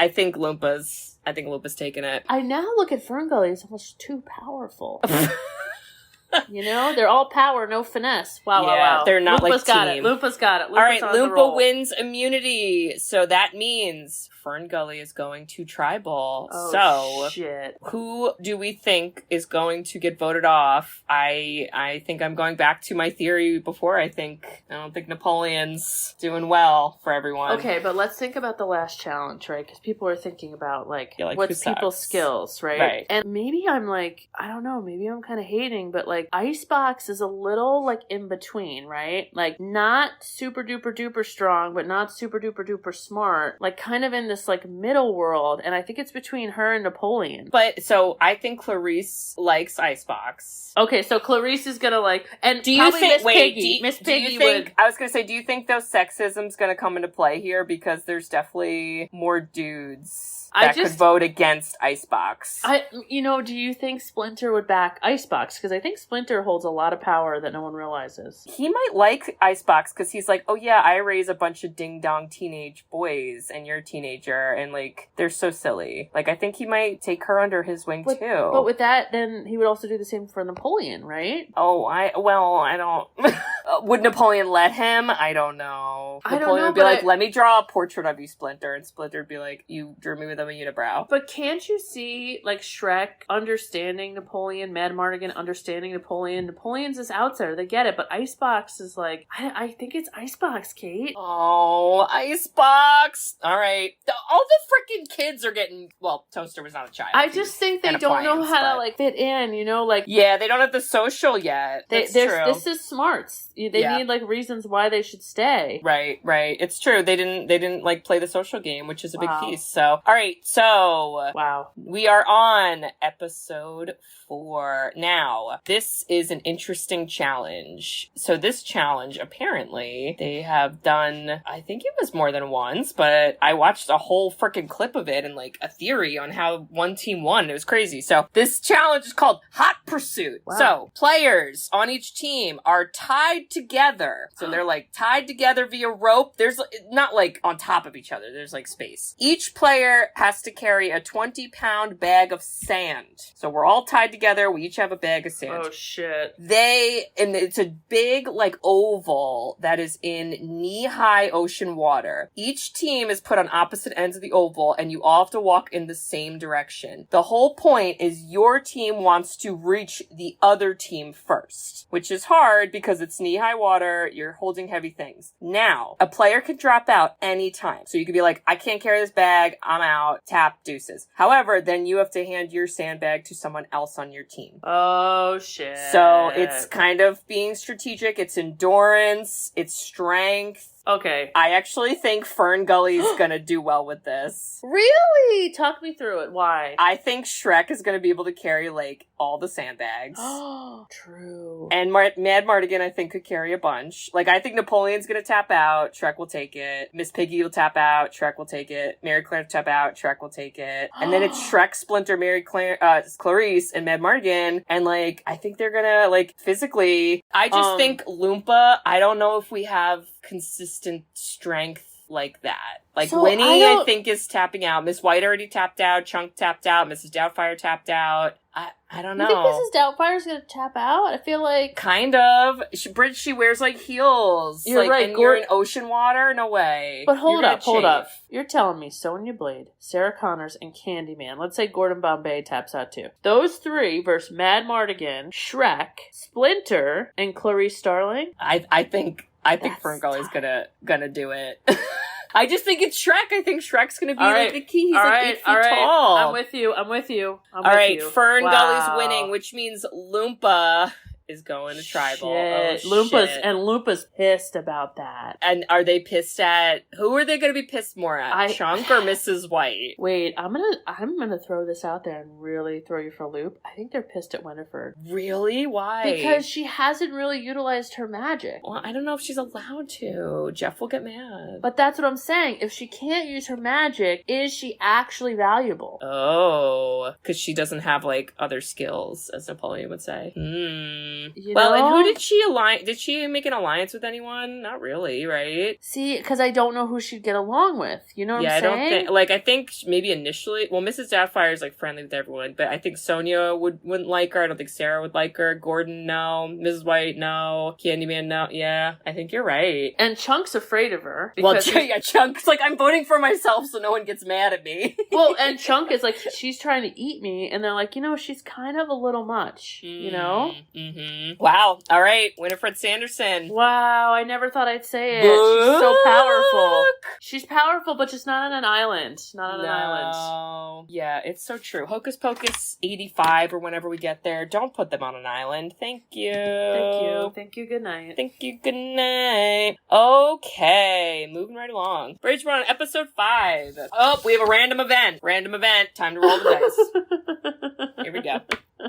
think Loompa's taking it. I now look at Fern Gully as almost too powerful. They're all power, no finesse. Wow. They're not Loompas got it. Loompas got it. All right, Loompa wins immunity. So that means Fern Gully is going to tribal. Shit. Who do we think is going to get voted off? I think I'm going back to my theory before. I don't think Napoleon's doing well for everyone. Okay, but let's think about the last challenge, right? Because people are thinking about what's people's skills, right? And maybe I'm I don't know, maybe I'm kind of hating, but Icebox is a little in between, right? Not super duper duper strong, but not super duper duper smart. Kind of in this middle world, and I think it's between her and Napoleon. But so I think Clarice likes Icebox. Okay, so Clarice is gonna and do you think Miss Piggy would. I was gonna say, do you think though sexism's gonna come into play here because there's definitely more dudes that could vote against Icebox? Do you think Splinter would back Icebox? Because I think Splinter holds a lot of power that no one realizes. He might like Icebox because he's oh yeah, I raise a bunch of ding-dong teenage boys and you're a teenager and they're so silly. I think he might take her under his wing too. But with that, then he would also do the same for Napoleon, right? Oh, I don't... Would Napoleon let him? I don't know. Napoleon would be let me draw a portrait of you, Splinter. And Splinter would be you drew me with a unibrow. But can't you see, Shrek understanding Napoleon, Mad Mardigan understanding Napoleon? Napoleon's this outsider. They get it. But Icebox is I think it's Icebox, Kate. Oh, Icebox. All right. All the freaking kids are getting... Well, Toaster was not a child. I just think they don't know how to, fit in, Yeah, they don't have the social yet. That's true. This is smarts. They need, like, reasons why they should stay. Right. It's true. They didn't like, play the social game, which is a big piece. So, all right. So, wow. We are on episode 4. Now, this is an interesting challenge. So this challenge, apparently, they have done, I think it was more than once, but I watched a whole freaking clip of it and, like, a theory on how one team won. It was crazy. So this challenge is called Hot Pursuit. Wow. So players on each team are tied together. So they're, like, tied together via rope. There's not, like, on top of each other. There's, like, space. Each player has to carry a 20-pound bag of sand. So we're all tied together. We each have a bag of sand. Oh, shit. And it's a big, like, oval that is in knee-high ocean water. Each team is put on opposite ends of the oval, and you all have to walk in the same direction. The whole point is your team wants to reach the other team first, which is hard because it's knee-high water, you're holding heavy things. Now, a player can drop out anytime. So you could be like, I can't carry this bag, I'm out, tap, deuces. However, then you have to hand your sandbag to someone else on your team. Oh, shit. So it's kind of being strategic, it's endurance, it's strength. Okay. I actually think Fern Gully's gonna do well with this. Really? Talk me through it. Why? I think Shrek is gonna be able to carry, like, all the sandbags. Oh, true. And Mad Mardigan, I think, could carry a bunch. Like, I think Napoleon's gonna tap out, Shrek will take it. Miss Piggy will tap out, Shrek will take it. Mary Claire will tap out, Shrek will take it. And then it's Shrek, Splinter, Clarice, and Mad Mardigan. And, like, I think they're gonna, like, physically... I just think Loompa, I don't know if we have consistent strength like that. Like, so Winnie, I think, is tapping out. Miss White already tapped out. Chunk tapped out. Mrs. Doubtfire tapped out. I don't know. You think Mrs. Doubtfire's gonna tap out? I feel like... Kind of. Bridget, she wears, like, heels. You're like, right. And you're in ocean water? No way. But hold up. You're telling me Sonya Blade, Sarah Connors, and Candyman. Let's say Gordon Bombay taps out too. Those 3 versus Mad Mardigan, Shrek, Splinter, and Clarice Starling? I think Fern Gully's gonna do it. I just think it's Shrek. I think Shrek's gonna be like the key. He's like 8 feet tall. I'm with you. All right, Fern Gully's winning, which means Loompa is going to tribal. Shit. Loompa's pissed about that. And are they pissed at... Who are they going to be pissed more at? Chunk or Mrs. White? Wait, I'm gonna throw this out there and really throw you for a loop. I think they're pissed at Winifred. Really? Why? Because she hasn't really utilized her magic. Well, I don't know if she's allowed to. Jeff will get mad. But that's what I'm saying. If she can't use her magic, is she actually valuable? Oh, because she doesn't have, like, other skills, as Napoleon would say. You well, know? And who did she align? Did she make an alliance with anyone? Not really, right? See, because I don't know who she'd get along with. You know what I'm saying? Yeah, I don't think. Like, I think maybe initially. Well, Mrs. Doubtfire is, like, friendly with everyone, but I think Sonia wouldn't like her. I don't think Sarah would like her. Gordon, no. Mrs. White, no. Candyman, no. Yeah, I think you're right. And Chunk's afraid of her. Well, Chunk's like, I'm voting for myself, so no one gets mad at me. Well, and Chunk is like, she's trying to eat me, and they're like, you know, she's kind of a little much. You know? Mm-hmm. Wow. All right. Winifred Sanderson. Wow. I never thought I'd say it. She's so powerful. She's powerful, but just not on an island. Not on an island. Yeah, it's so true. Hocus Pocus 85 or whenever we get there. Don't put them on an island. Thank you. Thank you. Good night. Thank you. Good night. Okay. Moving right along. Bridge, we're on episode 5. Oh, we have a random event. Time to roll the dice. Here we go.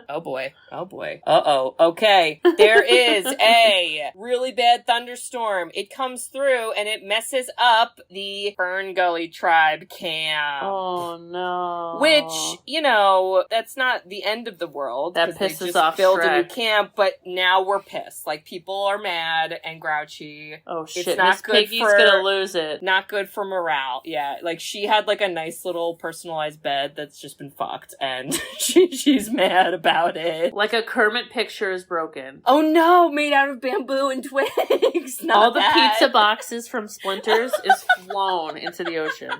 Oh boy. Uh-oh. Okay. There is a really bad thunderstorm. It comes through and it messes up the Fern Gully tribe camp. Oh no. Which, you know, that's not the end of the world. That pisses they just off built Shrek. a new camp, but now we're pissed. Like, people are mad and grouchy. Oh shit. It's not Miss good Piggy's for, gonna lose it. Not good for morale. Yeah. Like, she had like a nice little personalized bed that's just been fucked and she's mad about it. Like a Kermit picture is broken. Oh no, made out of bamboo and twigs. All the pizza boxes from Splinters is flown into the ocean.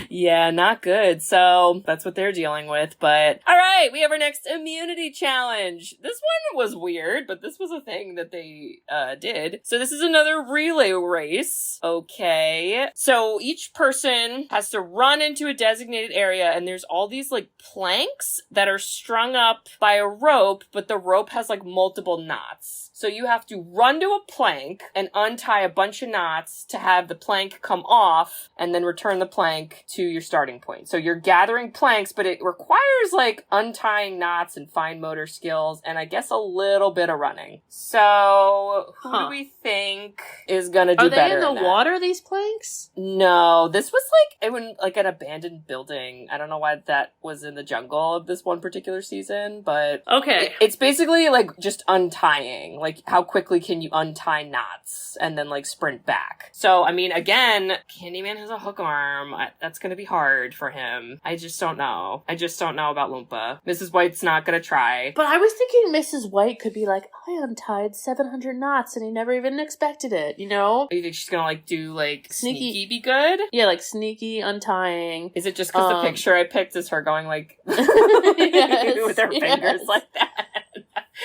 Yeah, not good. So that's what they're dealing with. But all right, we have our next immunity challenge. This one was weird, but this was a thing that they did. So this is another relay race. Okay. So each person has to run into a designated area, and there's all these like planks that are strung up by a rope, but the rope has like multiple knots. So you have to run to a plank and untie a bunch of knots to have the plank come off and then return the plank to your starting point. So you're gathering planks, but it requires like untying knots and fine motor skills and I guess a little bit of running. So who do we think is gonna do better? Are they in the water, these planks? No, this was like an abandoned building. I don't know why that was in the jungle of this one particular season, but okay. It's basically like just untying. Like, how quickly can you untie knots and then, like, sprint back? So, I mean, again, Candyman has a hook arm. That's gonna be hard for him. I just don't know. I just don't know about Loompa. Mrs. White's not gonna try. But I was thinking Mrs. White could be like, I untied 700 knots and he never even expected it, you know? You think she's gonna, like, do, like, sneaky be good? Yeah, like, sneaky untying. Is it just because the picture I picked is her going, like, with her fingers like that?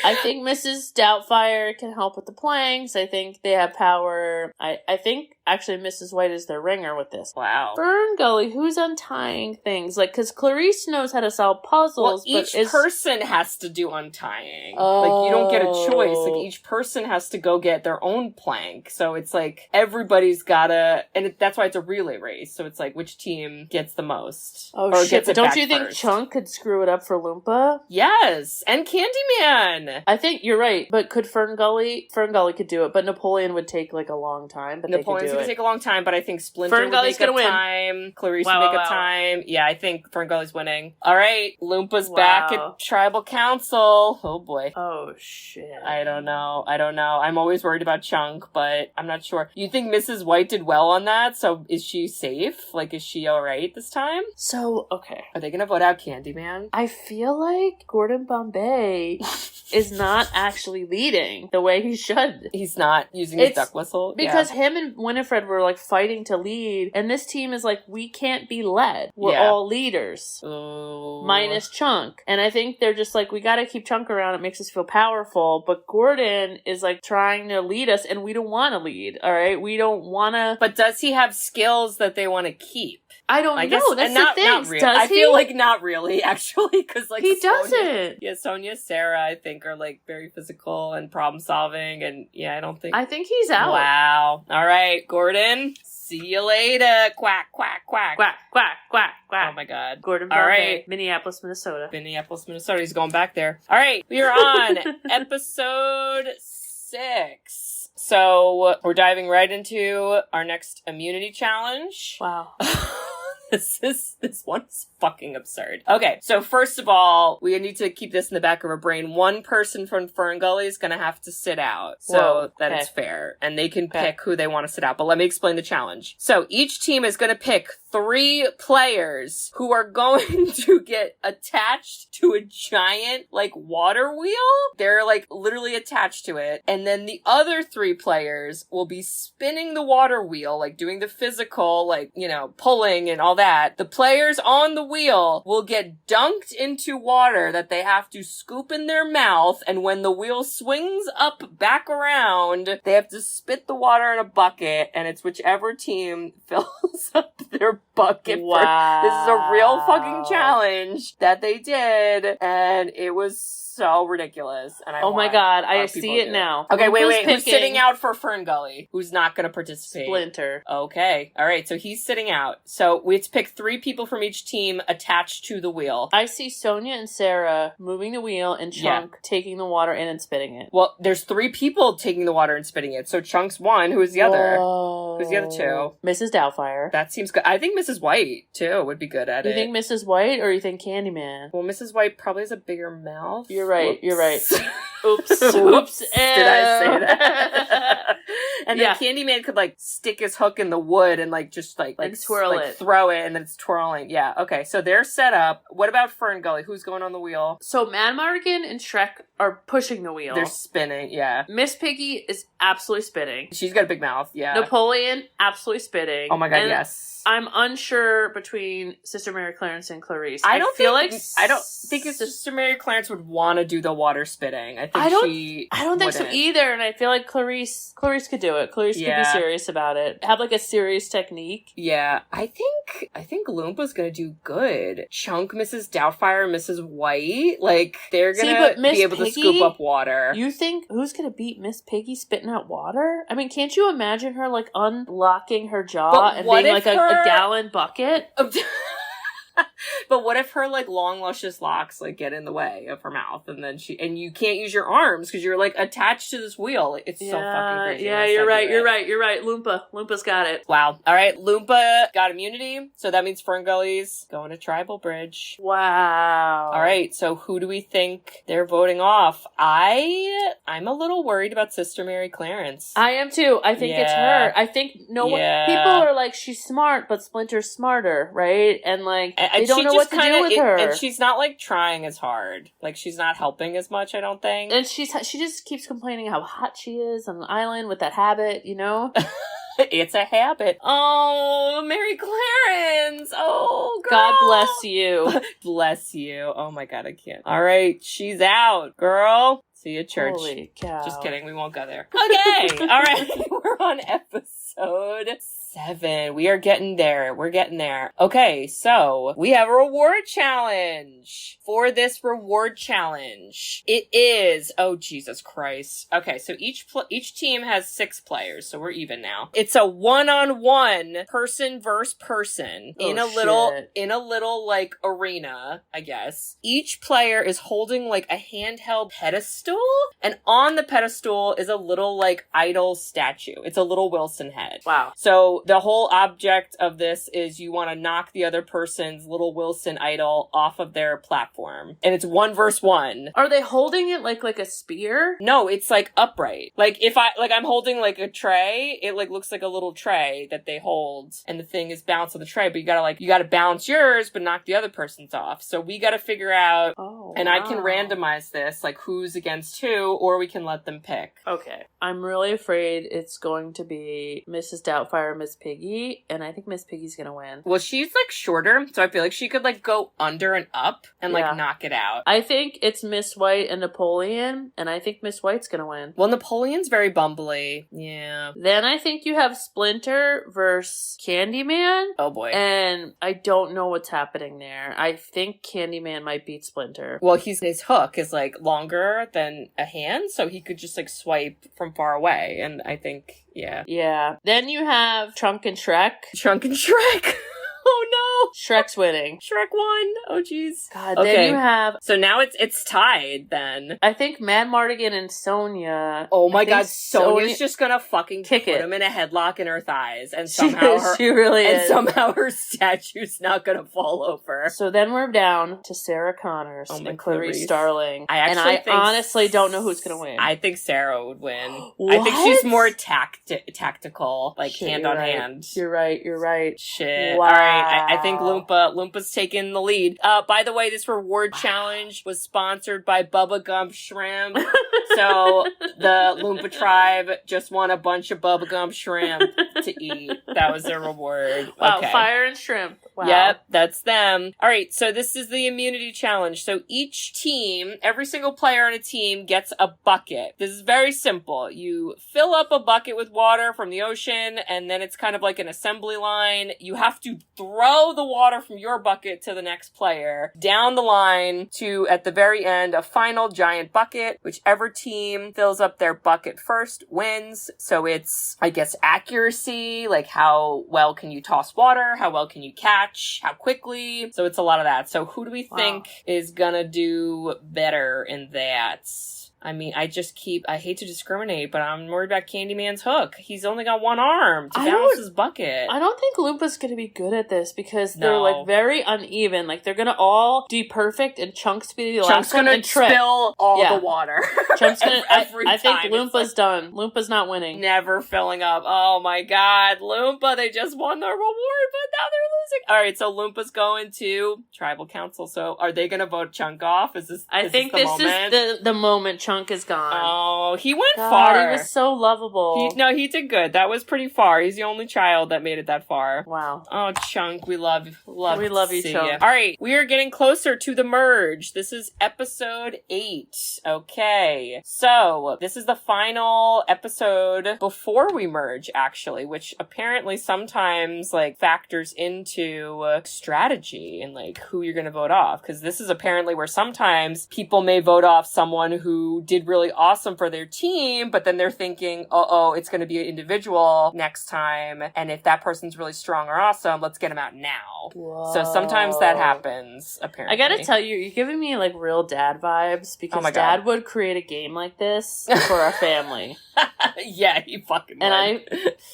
I think Mrs. Doubtfire can help with the planks. I think they have power. I think actually Mrs. White is their ringer with this. Wow. Fern Gully, who's untying things? Like, because Clarice knows how to solve puzzles, well, each person has to do untying. Like, you don't get a choice. Like, each person has to go get their own plank. So it's like, everybody's gotta, and that's why it's a relay race. So it's like, which team gets the most? Oh, or shit. Gets Don't you think Chunk could screw it up for Loompa? Yes. And Candyman. I think you're right. But could Fern Gully could do it, but Napoleon would take like a long time. But Napoleon's gonna take a long time, but I think Splinter would make a time. Clarice would make a time. Yeah, I think Fern Gully's winning. All right, Loompa's back at Tribal Council. Oh boy. Oh shit. I don't know. I'm always worried about Chunk, but I'm not sure. You think Mrs. White did well on that? So is she safe? Like, is she all right this time? So, okay. Are they gonna vote out Candyman? I feel like Gordon Bombay is not actually leading the way he should. He's not using his duck whistle? Because him and Winifred were like fighting to lead, and this team is like, we can't be led. We're all leaders. Ooh. Minus Chunk. And I think they're just like, we gotta keep Chunk around, it makes us feel powerful, but Gordon is like trying to lead us, and we don't want to lead, alright? We don't want to... But does he have skills that they want to keep? I don't know. That's the thing. Not really. I feel like not really, actually, because like he doesn't. Yeah, Sonia, Sarah, I think are like very physical and problem solving, and yeah, I think he's out. Wow. All right, Gordon. See you later. Quack, quack, quack. Quack, quack, quack, quack. Oh my god. Gordon Bombay. All right. Minneapolis, Minnesota. He's going back there. All right. We are on episode 6. So we're diving right into our next immunity challenge. Wow. This one is fucking absurd. Okay, so first of all, we need to keep this in the back of our brain. One person from Fern Gully is going to have to sit out so that it's fair. And they can pick who they want to sit out. But let me explain the challenge. So each team is going to pick 3 players who are going to get attached to a giant, like, water wheel. They're, like, literally attached to it. And then the other 3 players will be spinning the water wheel, like, doing the physical, like, you know, pulling and all that. The players on the wheel will get dunked into water that they have to scoop in their mouth, and when the wheel swings up back around, they have to spit the water in a bucket, and it's whichever team fills up their bucket first. This is a real fucking challenge that they did, and it was so ridiculous. And oh my god, I see it now. Okay, wait. Who's sitting out for Fern Gully? Who's not going to participate? Splinter. Okay. All right, so he's sitting out. So we have to pick 3 people from each team attached to the wheel. I see Sonia and Sarah moving the wheel and Chunk taking the water in and spitting it. Well, there's 3 people taking the water and spitting it. So Chunk's one. Who's the other? Who's the other 2? Mrs. Doubtfire. That seems good. I think Mrs. White, too, would be good at it. You think Mrs. White or you think Candyman? Well, Mrs. White probably has a bigger mouth. You're right. Whoops. You're right. Oops. Oops. Did I say that? And then Candyman could, like, stick his hook in the wood and, like, just, like twirl it. Throw it, and then it's twirling. Yeah, okay. So they're set up. What about Fern Gully? Who's going on the wheel? So Manmartigan and Shrek are pushing the wheel. They're spinning, yeah. Miss Piggy is absolutely spitting. She's got a big mouth, yeah. Napoleon, absolutely spitting. Oh my god, yes. I'm unsure between Sister Mary Clarence and Clarice. I don't think Sister Mary Clarence would want to do the water spitting. I I don't think so either. And I feel like Clarice could do it. Clarice could be serious about it. Have like a serious technique. Yeah, I think Loompa's gonna do good. Chunk, Mrs. Doubtfire, Mrs. White, like they're gonna be able to scoop up water. You think who's gonna beat Miss Piggy spitting out water? I mean, can't you imagine her like unlocking her jaw and being like a gallon bucket? But what if her like long luscious locks like get in the way of her mouth, and then you can't use your arms because you're like attached to this wheel? It's so fucking crazy. Yeah, you're right. Loompa's got it. Wow. All right, Loompa got immunity, so that means Ferngully's going to Tribal Bridge. Wow. All right, so who do we think they're voting off? I'm a little worried about Sister Mary Clarence. I am too. I think it's her. I think people are like, she's smart, but Splinter's smarter, right? And like they don't know what to do with her. And she's not like trying as hard. Like she's not helping as much, I don't think. And she just keeps complaining how hot she is on the island with that habit, you know? It's a habit. Oh, Mary Clarence. Oh, girl. God bless you. Bless you. Oh my God, I can't. All right, she's out, girl. See you at church. Holy cow. Just kidding, we won't go there. Okay, all right. We're on episode 7. We are getting there. We're getting there. Okay, so we have a reward challenge. For this reward challenge, it is, oh Jesus Christ. Okay, so each team has 6 players, so we're even now. It's a one-on-one person versus person in a little like arena, I guess. Each player is holding like a handheld pedestal, and on the pedestal is a little like idol statue. It's a little Wilson head. Wow. So the whole object of this is you want to knock the other person's little Wilson idol off of their platform. And it's 1 versus 1. Are they holding it like a spear? No, it's like upright. Like if I'm holding like a tray, it like looks like a little tray that they hold, and the thing is bounced on the tray, but you gotta bounce yours but knock the other person's off. So we gotta figure out, and I can randomize this, like who's against who, or we can let them pick. Okay. I'm really afraid it's going to be Mrs. Doubtfire, Miss Piggy, and I think Miss Piggy's gonna win. Well, she's like shorter, so I feel like she could like go under and up and like knock it out. I think it's Miss White and Napoleon, and I think Miss White's gonna win. Well, Napoleon's very bumbly. Yeah. Then I think you have Splinter versus Candyman. Oh boy. And I don't know what's happening there. I think Candyman might beat Splinter. Well, his hook is like longer than a hand, so he could just like swipe from far away, and I think, yeah. Yeah. Then you have Trunk and Shrek. Trunk and Shrek. Oh no! Shrek's winning. Shrek won. Oh jeez. God, okay. Then you have... So now it's tied then. I think Mad Mardigan and Sonia... Oh my God, Sonia's just gonna fucking put him in a headlock in her thighs, and somehow she really is. And somehow her statue's not gonna fall over. So then we're down to Sarah Connors and Clarice Starling. I honestly don't know who's gonna win. I think Sarah would win. I think she's more tactical, like hand on hand. You're right. Shit. Wow. All right. I think Loompa's taking the lead. By the way, this reward challenge was sponsored by Bubba Gump Shrimp. So the Loompa tribe just won a bunch of Bubba Gump Shrimp to eat. That was their reward. Wow, okay. Fire and Shrimp. Wow. Yep, that's them. All right, so this is the immunity challenge. So each team, every single player on a team gets a bucket. This is very simple. You fill up a bucket with water from the ocean, and then it's kind of like an assembly line. You have to throw the water from your bucket to the next player down the line to, at the very end, a final giant bucket. Whichever team fills up their bucket first wins. So it's, I guess, accuracy, like how well can you toss water, how well can you catch, how quickly. So it's a lot of that. So who do we think is gonna do better in that? I mean, I hate to discriminate, but I'm worried about Candyman's hook. He's only got one arm to balance his bucket. I don't think Loompa's going to be good at this because they're like very uneven. Like they're going to all be perfect and Chunk's be the last one and trip. Spill all the water. Chunk's going to, I think Loompa's done. Loompa's not winning. Never filling up. Oh my God. Loompa, they just won their reward, but now they're losing. All right, so Loompa's going to Tribal Council. So are they going to vote Chunk off? Is this the moment? The moment Chunk Chunk is gone. Oh, he went God, far. He was so lovable. He did good. That was pretty far. He's the only child that made it that far. Wow. Oh, Chunk, we love you, Chunk. All right, we are getting closer to the merge. This is episode 8. Okay, so this is the final episode before we merge, actually, which apparently sometimes like factors into strategy and like who you're going to vote off. Because this is apparently where sometimes people may vote off someone who did really awesome for their team, but then they're thinking, it's going to be an individual next time. And if that person's really strong or awesome, let's get them out now. Whoa. So sometimes that happens, apparently. I gotta tell you, you're giving me like real dad vibes because Dad would create a game like this for our family. Yeah, he fucking would. And I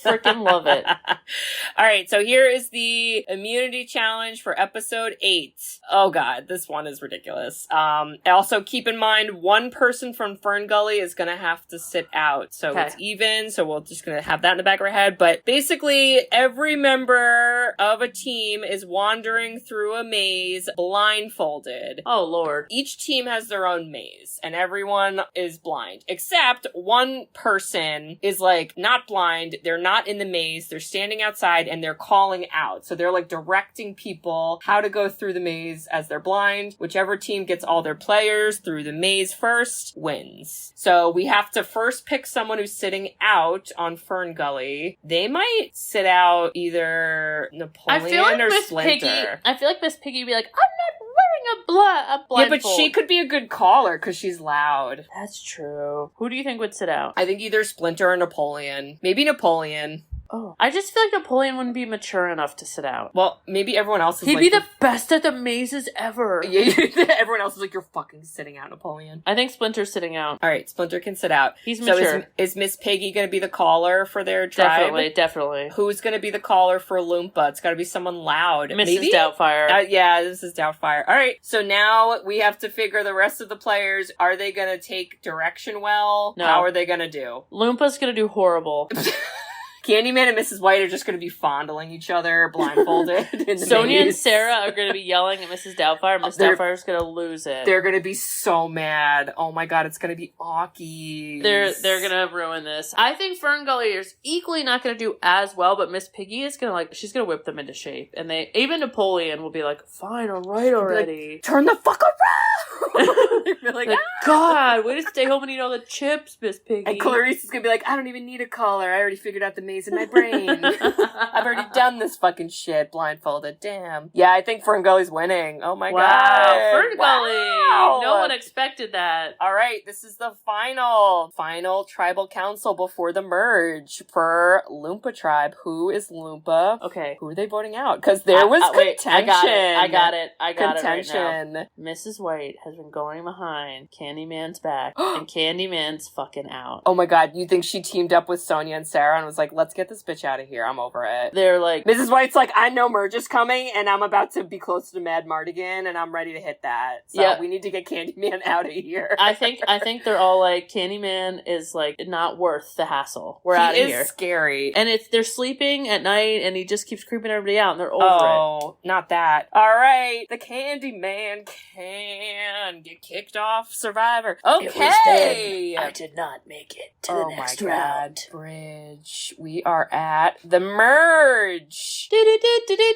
freaking love it. All right, so here is the immunity challenge for episode 8. Oh god, this one is ridiculous. Also keep in mind, one person from Fern Gully is gonna have to sit out. So it's even, so we're just gonna have that in the back of our head. But basically, every member of a team is wandering through a maze blindfolded. Oh lord. Each team has their own maze, and everyone is blind. Except one person is like not blind, they're not in the maze, they're standing outside and they're calling out. So they're like directing people how to go through the maze as they're blind. Whichever team gets all their players through the maze first wins. So we have to first pick someone who's sitting out on Fern Gully. They might sit out either Napoleon or Splinter. I feel like Miss Piggy would be like, I'm not wearing a blindfold. Yeah, but she could be a good caller because she's loud. That's true. Who do you think would sit out? I think either Splinter or Napoleon. Maybe Napoleon. Oh. I just feel like Napoleon wouldn't be mature enough to sit out. Well, maybe everyone else is He'd be the best at the mazes ever. Yeah, everyone else is like, you're fucking sitting out, Napoleon. I think Splinter's sitting out. All right, Splinter can sit out. He's mature. So is Miss Piggy going to be the caller for their tribe? Definitely. Who's going to be the caller for Loompa? It's got to be someone loud. Mrs. Maybe? Doubtfire. Yeah, this is Doubtfire. All right, so now we have to figure the rest of the players. Are they going to take direction well? No. How are they going to do? Loompa's going to do horrible. Candyman and Mrs. White are just going to be fondling each other blindfolded. Sonia and Sarah are going to be yelling at Mrs. Doubtfire. Mrs. Doubtfire's going to lose it. They're going to be so mad. Oh my god, it's going to be Aukies. They're going to ruin this. I think Fern Gully is equally not going to do as well, but Miss Piggy is going to she's going to whip them into shape. And even Napoleon will be like, fine, all right already. Like, turn the fuck around! They're like, God, way to stay home and eat all the chips, Miss Piggy. And Clarice is going to be like, I don't even need a collar. I already figured out the maze in my brain. I've already done this fucking shit blindfolded. Damn. Yeah, I think Fern Gully's winning. Oh my god. Fern Gully. No one expected that. All right, this is the final tribal council before the merge for Loompa Tribe. Who is Loompa? Okay. Who are they voting out? Because there was contention. I got it right now. Mrs. White has been going behind Candyman's back, and Candyman's fucking out. Oh my god, you think she teamed up with Sonia and Sarah and was like, let's get this bitch out of here. I'm over it. They're like... Mrs. White's like, I know merge is coming, and I'm about to be close to Mad Mardigan, and I'm ready to hit that. So we need to get Candyman out of here. I think they're all like, Candyman is like not worth the hassle. We're out of here. He is scary. And they're sleeping at night, and he just keeps creeping everybody out, and they're over it. Oh, not that. All right, the Candyman can get kicked off Survivor. Okay. I did not make it to the next round. Bridge. We are at the merge.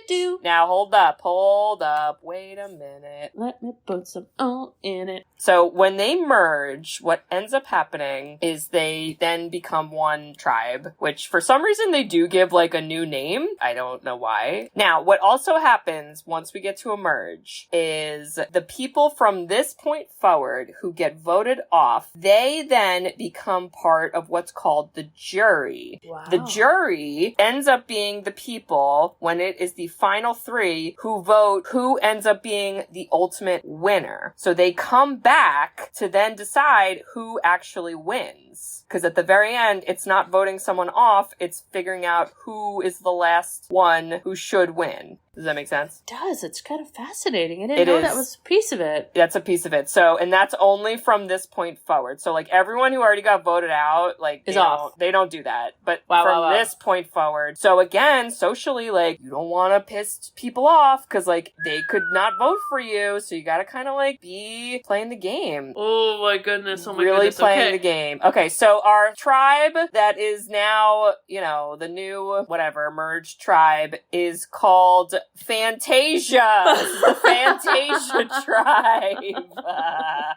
Do. Now hold up. Wait a minute. Let me put some O in it. So when they merge, what ends up happening is they then become one tribe, which for some reason they do give like a new name. I don't know why. Now, what also happens once we get to a merge is the people from this point forward who get voted off, they then become part of what's called the jury. Wow. The jury ends up being the people, when it is the final 3, who vote who ends up being the ultimate winner. So they come back to then decide who actually wins. Because at the very end, it's not voting someone off, it's figuring out who is the last one who should win. Does that make sense? It does. It's kind of fascinating. I didn't know that was a piece of it. That's a piece of it. So, and that's only from this point forward. So, like, everyone who already got voted out, like, is off. They don't do that. But from this point forward. So, again, socially, like, you don't want to piss people off because, like, they could not vote for you. So, you got to kind of, like, be playing the game. Oh, my goodness. Oh, my really goodness. Playing the game. Okay, so our tribe that is now, you know, the new, whatever, merged tribe is called Fantasia. This is the Fantasia tribe.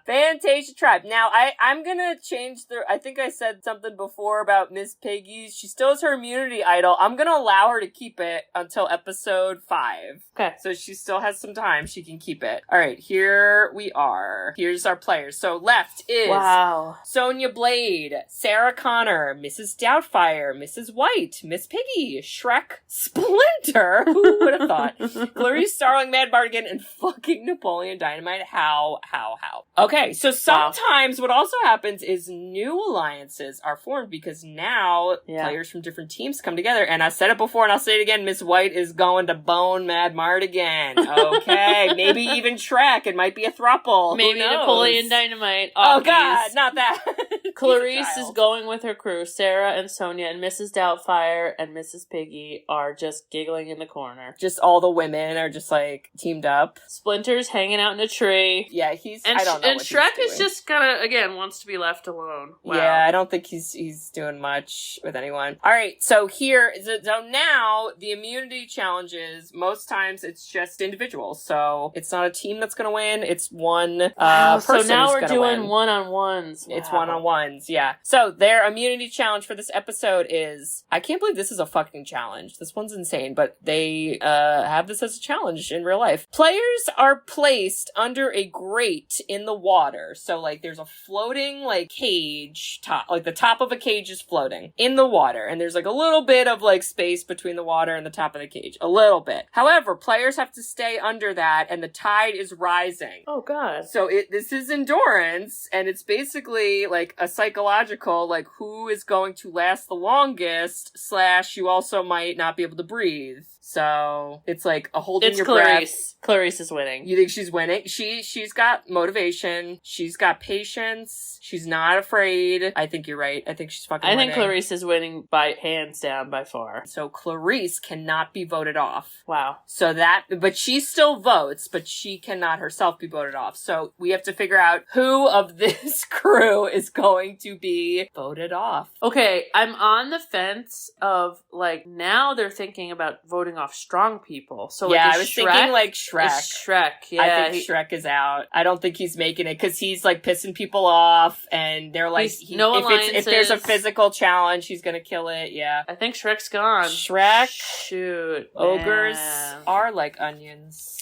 Fantasia tribe. Now, I'm gonna change I think I said something before about Miss Piggy. She still has her immunity idol. I'm gonna allow her to keep it until episode 5. Okay. So she still has some time. She can keep it. All right, here we are. Here's our players. So left is Sonia Blade, Sarah Connor, Mrs. Doubtfire, Mrs. White, Miss Piggy, Shrek, Splinter. Who would have thought? Clarice Starling, Mad Bardigan, and fucking Napoleon Dynamite. How? Okay, so sometimes what also happens is new alliances are formed because now players from different teams come together. And I said it before and I'll say it again. Miss White is going to bone Mad Mardigan. Okay, maybe even Shrek. It might be a throuple. Maybe Napoleon Dynamite. Oh God, not that. Clarice is going with her crew. Sarah and Sonia and Mrs. Doubtfire and Mrs. Piggy are just giggling in the corner. Just all the women are just like teamed up. Splinter's hanging out in a tree. Yeah, I don't know. And Shrek is just kind of, again, wants to be left alone. Wow. Yeah, I don't think he's doing much with anyone. All right, so now the immunity challenges, most times it's just individuals. So it's not a team that's going to win. It's one person. So now we're doing one-on-ones. Wow. It's one-on-ones, yeah. So their immunity challenge for this episode is, I can't believe this is a fucking challenge. This one's insane, but they have this as a challenge in real life. Players are placed under a grate in the water. So, like, there's a floating, like, cage top, like, the top of a cage is floating in the water, and there's, like, a little bit of, like, space between the water and the top of the cage. A little bit. However, players have to stay under that, and the tide is rising. Oh, God. So this is endurance, and it's basically, like, a psychological, like, who is going to last the longest, / you also might not be able to breathe. So it's like a holding your breath. Clarice is winning. You think she's winning? She's got motivation. She's got patience. She's not afraid. I think you're right. I think she's fucking winning. I think Clarice is winning by hands down by far. So Clarice cannot be voted off. Wow. But she still votes, but she cannot herself be voted off. So we have to figure out who of this crew is going to be voted off. Okay, I'm on the fence of, like, now they're thinking about voting off strong people. So yeah, I was thinking like Shrek. Shrek, yeah. I think Shrek is out. I don't think he's making it because he's like pissing people off, and they're like, if there's a physical challenge, he's gonna kill it. Yeah, I think Shrek's gone. Shrek, shoot, ogres are like onions.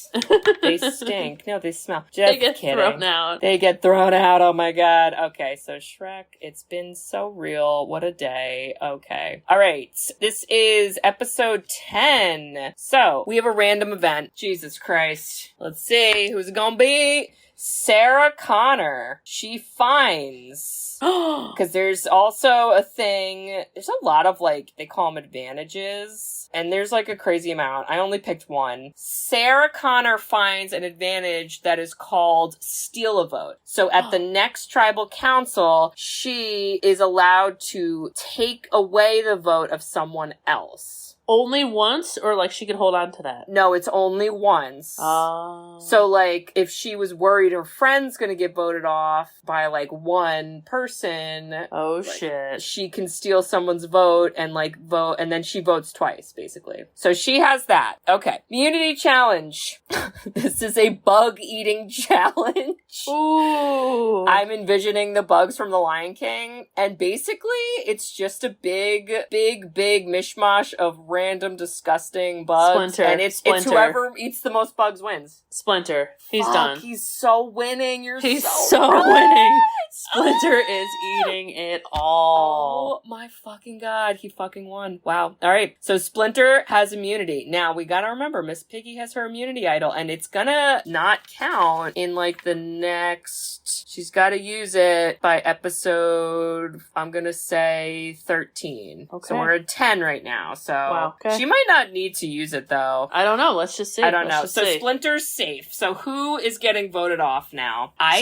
They stink. No, they smell. Just they get kidding. thrown out. They get thrown out. Oh my God. Okay, so Shrek, it's been so real. What a day. Okay. All right. This is episode 10. So we have a random event. Jesus Christ. Let's see who's it gonna be. Sarah Connor. She finds, because there's also a thing, there's a lot of, like, they call them advantages, and there's like a crazy amount. I only picked one. Sarah Connor finds an advantage that is called steal a vote. So at the next tribal council, she is allowed to take away the vote of someone else. Only once, or like she could hold on to that? No, it's only once. So, like, if she was worried her friend's gonna get voted off by, like, one person... Oh, like, shit. she can steal someone's vote and, like, vote, and then she votes twice, basically. So she has that. Okay. Immunity challenge. This is a bug-eating challenge. Ooh. I'm envisioning the bugs from The Lion King, and basically, it's just a big mishmash of random, disgusting bugs. Splinter. And it's whoever eats the most bugs wins. Splinter. He's Fuck, done. He's so winning. He's so winning. Splinter Splinter is eating it all. Oh my fucking god, he fucking won. Wow. Alright, so Splinter has immunity. Now, we gotta remember, Miss Piggy has her immunity idol, and it's gonna not count in, like, the next... She's gotta use it by episode, I'm gonna say, 13. Okay. So we're at 10 right now, so... Wow, okay. She might not need to use it, though. I don't know, let's just see. I don't know. So Splinter's safe. So who is getting voted off now? I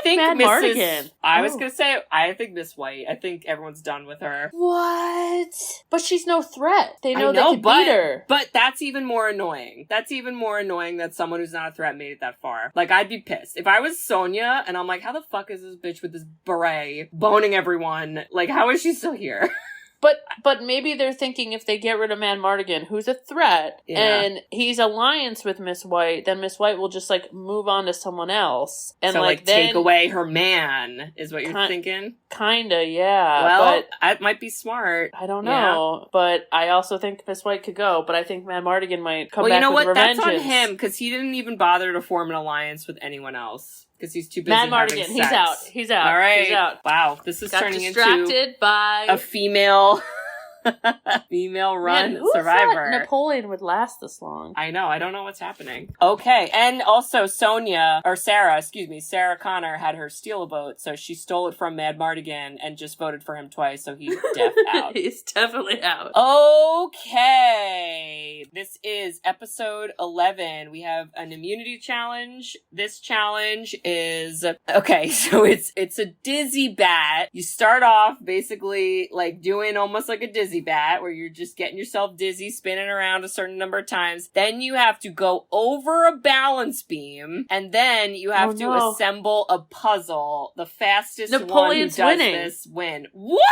think Mad Mardigan. I was gonna say, I think Miss White. I think everyone's done with her. What? But she's no threat. They know they can beat her. But that's even more annoying. That's even more annoying that someone who's not a threat made it that far. Like, I'd be pissed. If I was Sonya, and I'm like, how the fuck is this bitch with this beret boning everyone? Like, how is she still here? But maybe they're thinking if they get rid of Mad Mardigan, who's a threat, and he's alliance with Miss White, then Miss White will just, like, move on to someone else. And, so, like, then, take away her man, is what you're thinking? Kinda, yeah. Well, but that might be smart. I don't know. Yeah. But I also think Miss White could go, but I think Mad Mardigan might come back with revengeance. Well, you know what? That's on him, because he didn't even bother to form an alliance with anyone else. Because he's too busy Mad Mardigan, having sex. He's out. All right. He's out. Wow, this is turning distracted by a female... female-run Survivor. Thought Napoleon would last this long? I know. I don't know what's happening. Okay, and also Sarah Connor had her steal a vote, so she stole it from Mad Mardigan and just voted for him twice, so he's out. He's definitely out. Okay. This is episode 11. We have an immunity challenge. This challenge is... Okay, so it's a dizzy bat. You start off basically like doing almost like a dizzy bat where you're just getting yourself dizzy, spinning around a certain number of times. Then you have to go over a balance beam, and then you have to assemble a puzzle. The fastest Napoleon's one who does winning. this win. What?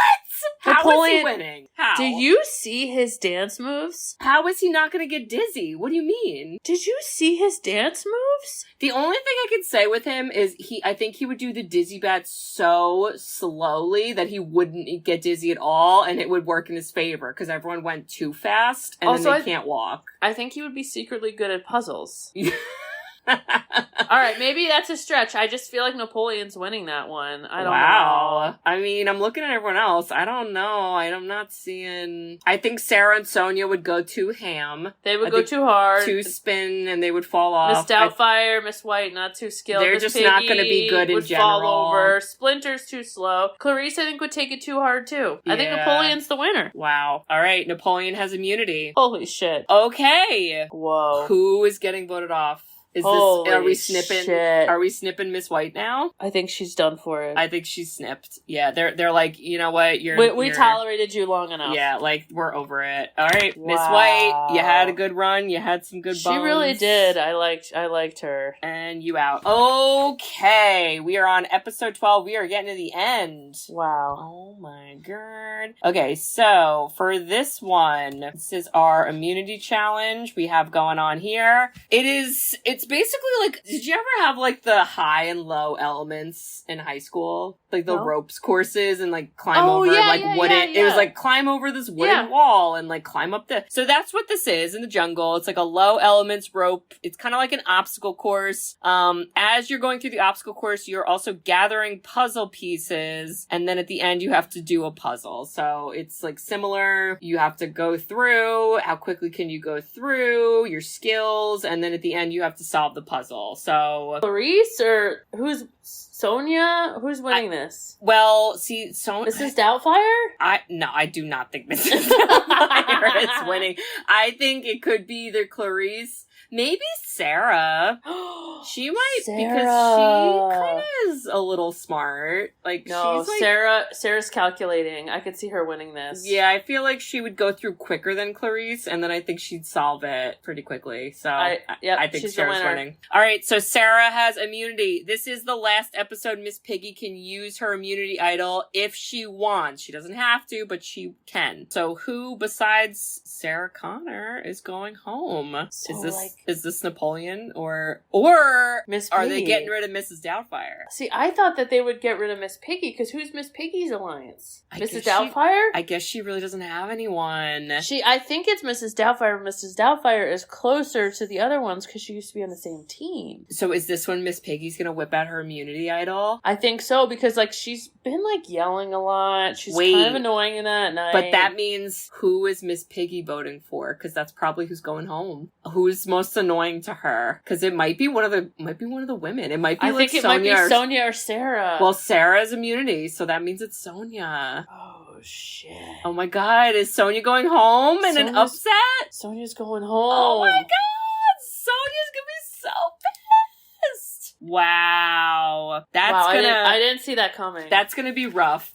How is he winning? How? Do you see his dance moves? How is he not going to get dizzy? What do you mean? Did you see his dance moves? The only thing I can say with him is I think he would do the dizzy bat so slowly that he wouldn't get dizzy at all, and it would work in his favor because everyone went too fast and then they can't walk. I think he would be secretly good at puzzles. Alright, maybe that's a stretch. I just feel like Napoleon's winning that one. I don't know. I mean, I'm looking at everyone else. I don't know. I'm not seeing... I think Sarah and Sonya would go too ham. They would go too hard. Too spin, and they would fall off. Miss Doubtfire, Miss White, not too skilled. They're Miss just Piggy not going to be good in general. Fall over. Splinter's too slow. Clarice, I think, would take it too hard, too. I think Napoleon's the winner. Wow. All right, Napoleon has immunity. Holy shit. Okay. Whoa. Who is getting voted off? Are we snipping Miss White now? I think she's done for it. I think she's snipped. Yeah, they're like, you know what? We tolerated you long enough. Yeah, like, we're over it. All right, wow. Miss White, you had a good run. You had some good bones. She really did. I liked her. And you out. Okay, we are on episode 12. We are getting to the end. Wow. Oh my god. Okay, so for this one, this is our immunity challenge we have going on here. It's basically like, did you ever have like the high and low elements in high school? Like the ropes courses and like climb over wooden. It was like climb over this wooden wall and like climb up so that's what this is in the jungle. It's like a low elements rope. It's kind of like an obstacle course. As you're going through the obstacle course, you're also gathering puzzle pieces, and then at the end you have to do a puzzle. So it's like similar. You have to go through, how quickly can you go through, your skills, and then at the end you have to solve the puzzle. So Clarice or who's Sonya? Who's winning this? Well, see, Mrs. Doubtfire? I do not think Mrs. Doubtfire is winning. I think it could be either Clarice, maybe Sarah. She might, because she kind of is a little smart. Like, no, she's like, Sarah's calculating. I could see her winning this. Yeah, I feel like she would go through quicker than Clarice, and then I think she'd solve it pretty quickly. So I think Sarah's winning. All right, so Sarah has immunity. This is the last episode. Miss Piggy can use her immunity idol if she wants. She doesn't have to, but she can. So who besides Sarah Connor is going home? So, is this Is this Napoleon or Miss are Piggy. they getting rid of Mrs. Doubtfire? See, I thought that they would get rid of Miss Piggy, because who's Miss Piggy's alliance? I Mrs. guess Doubtfire? I guess she really doesn't have anyone. I think it's Mrs. Doubtfire. Mrs. Doubtfire is closer to the other ones because she used to be on the same team. So is this when Miss Piggy's gonna whip out her immunity idol? I think so, because like she's been like yelling a lot. She's kind of annoying in that night. But that means who is Miss Piggy voting for? Because that's probably who's going home. Who's most annoying to her? Because it might be one of the women. It might be I think it might be Sonia or Sarah. Well, Sarah's immunity, so that means it's Sonia. Oh shit! Oh my god, is Sonia going home in an upset? Sonia's going home. Oh my god, Sonia's gonna be so pissed. Wow, I didn't see that coming. That's gonna be rough.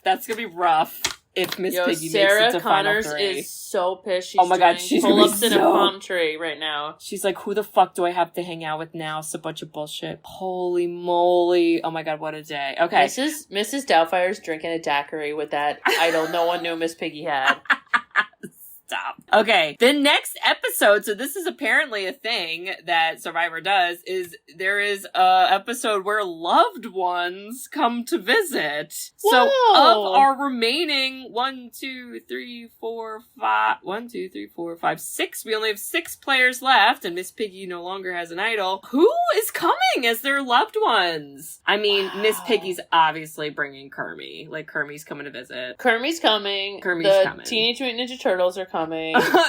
If Miss Piggy Sarah makes it to Connors final 3. is so pissed. She's oh my god, she's pull-ups in a so... palm tree right now. She's like, who the fuck do I have to hang out with now? It's a bunch of bullshit. Holy moly. Oh my god, what a day. Okay. Mrs. Doubtfire's drinking a daiquiri with that idol no one knew Miss Piggy had. Stop. Okay, the next episode, so this is apparently a thing that Survivor does, is there is a episode where loved ones come to visit. Whoa. So of our remaining 6, we only have 6 players left, and Miss Piggy no longer has an idol. Who is coming as their loved ones? I mean, Miss Piggy's obviously bringing Kermie. Like, Kermie's coming to visit. Kermie's coming. The Teenage Mutant Ninja Turtles are coming.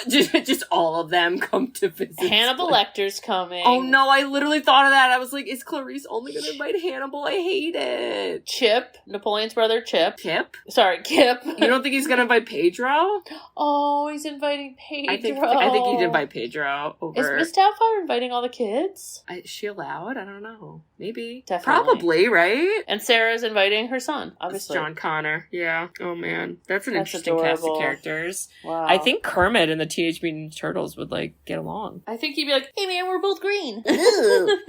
just all of them come to visit. Hannibal Lecter's coming. Oh no, I literally thought of that. I was like, is Clarice only going to invite Hannibal? I hate it. Chip, Napoleon's brother Chip. Kip? Sorry, Kip. You don't think he's going to invite Pedro? Oh, he's inviting Pedro. I think he'd invite Pedro over. Is Miss Doubtfire inviting all the kids? Is she allowed? I don't know. Maybe. Definitely. Probably, right? And Sarah's inviting her son, obviously. It's John Connor. Yeah. Oh man. That's an interesting cast of characters. Wow. I think Kermit and the Teenage Mutant Ninja Turtles would get along. I think he'd be like, hey man, we're both green.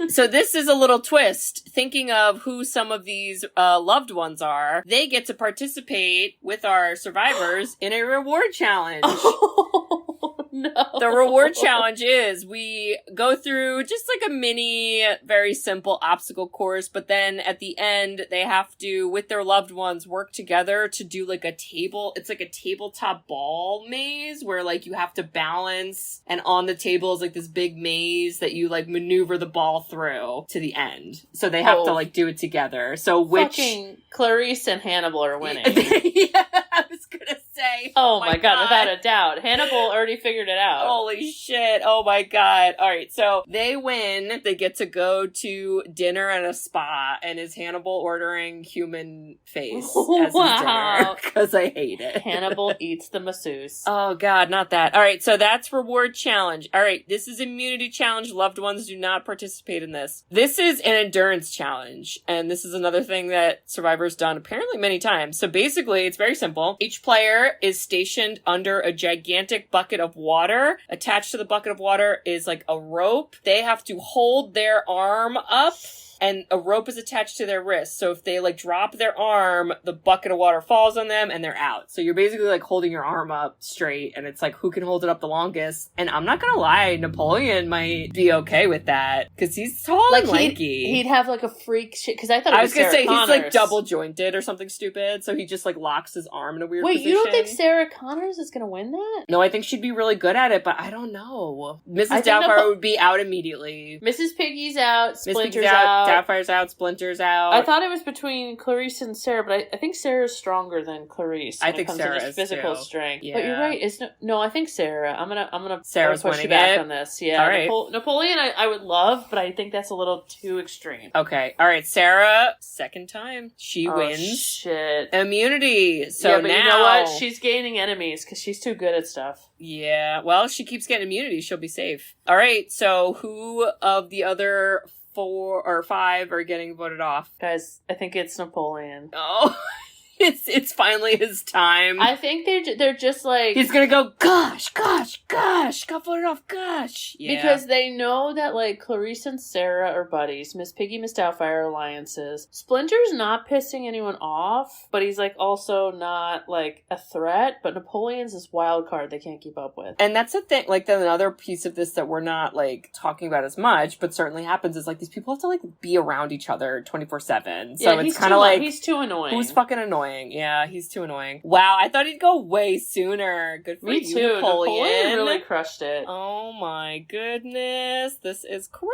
So this is a little twist. Thinking of who some of these loved ones are, they get to participate with our survivors in a reward challenge. Oh, no. The reward challenge is we go through just a mini, very simple obstacle course, but then at the end, they have to, with their loved ones, work together to do a table. It's a tabletop ball maze where you have to balance, and on the table is this big maze that you maneuver the ball through to the end. So they have to do it together. So which fucking Clarice and Hannibal are winning. Yeah, I was gonna say. Oh my god, without a doubt. Hannibal already figured it out. Holy shit. Oh my god. Alright, so they win. They get to go to dinner at a spa, and is Hannibal ordering human face as his dinner? Because I hate it. Hannibal eats the masseuse. Oh god, not that. Alright, so that's reward challenge. Alright, this is immunity challenge. Loved ones do not participate in this. This is an endurance challenge, and this is another thing that Survivor's done apparently many times. So basically, it's very simple. Each player is stationed under a gigantic bucket of water. Attached to the bucket of water is a rope. They have to hold their arm up, and a rope is attached to their wrist. So if they drop their arm, the bucket of water falls on them and they're out. So you're basically holding your arm up straight, and it's who can hold it up the longest. And I'm not gonna lie, Napoleon might be okay with that because he's tall and lanky. He'd have a freak shit, because I thought it was gonna say Connors. He's double jointed or something stupid, so he just locks his arm in a weird position. Wait, you don't think Sarah Connors is gonna win that? No, I think she'd be really good at it, but I don't know. Mrs. Doubtfire would be out immediately. Mrs. Piggy's out, Splinter's out. Doubtfire's out, Splinter's out. I thought it was between Clarice and Sarah, but I think Sarah's stronger than Clarice. I think Sarah is physical too. strength. Yeah. But you're right. No, I think Sarah. I'm gonna Sarah's push winning you back it. on this. Yeah, all right. Napoleon, I would love, but I think that's a little too extreme. Okay, all right. Sarah, second time she wins. Shit. Immunity. So yeah, but now you know what? She's gaining enemies because she's too good at stuff. Yeah. Well, she keeps getting immunity. She'll be safe. All right. So who of the other 4 or 5 are getting voted off? Guys, I think it's Napoleon. Oh, it's it's finally his time. I think they're just like... He's gonna go, gosh, got voted off, gosh. Yeah. Because they know that, like, Clarice and Sarah are buddies. Miss Piggy, Miss Doubtfire are alliances. Splinter's not pissing anyone off, but he's, like, also not, like, a threat. But Napoleon's this wild card they can't keep up with. And that's the thing, like, another piece of this that we're not, like, talking about as much, but certainly happens is, like, these people have to, like, be around each other 24/7. So it's kind of like... He's too annoying. Who's fucking annoying? Yeah, he's too annoying. Wow, I thought he'd go way sooner. Good for you, Me too. Napoleon really crushed it. Oh my goodness, this is crazy.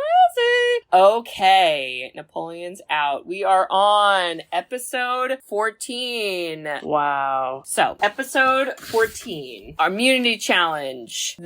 Okay, Napoleon's out. We are on episode 14. Wow. So, episode 14, our immunity challenge.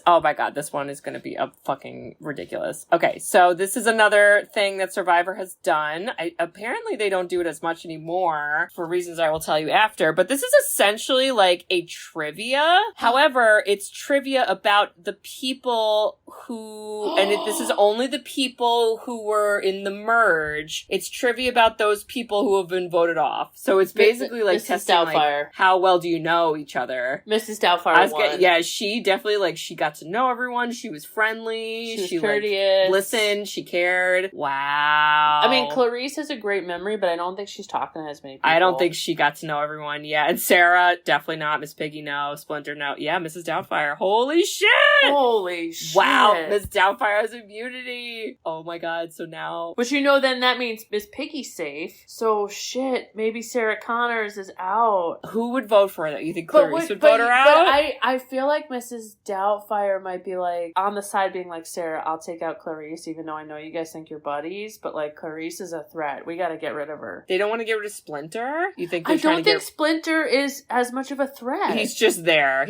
Oh my god, this one is going to be fucking ridiculous. Okay, so this is another thing that Survivor has done. Apparently they don't do it as much anymore for reasons I will tell you after, but this is essentially like a trivia. However, it's trivia about the people who, and this is only the people who were in the merge. It's trivia about those people who have been voted off. So it's basically like Mrs. testing Doubtfire. Like, how well do you know each other. Mrs. Doubtfire won. Yeah, she definitely, like, she got to know everyone. She was friendly. She was courteous. Like, listened. She cared. Wow. I mean, Clarice has a great memory, but I don't think she's talking to as many people. I don't think she got to know everyone. Yeah, and Sarah, definitely not. Miss Piggy, no. Splinter, no. Yeah, Mrs. Doubtfire. Holy shit! Holy shit. Wow, Miss Doubtfire has immunity. Oh my god, so now... But you know, then that means Miss Piggy's safe. So shit, maybe Sarah Connors is out. Who would vote for her, though? You think Clarice would vote her out? But I feel like Mrs. Doubtfire might be like, on the side being like, Sarah, I'll take out Clarice, even though I know you guys think you're buddies, but like, Clarice is a threat. We gotta get rid of her. They don't want to get rid of Splinter? You think I don't think Splinter is as much of a threat. He's just there.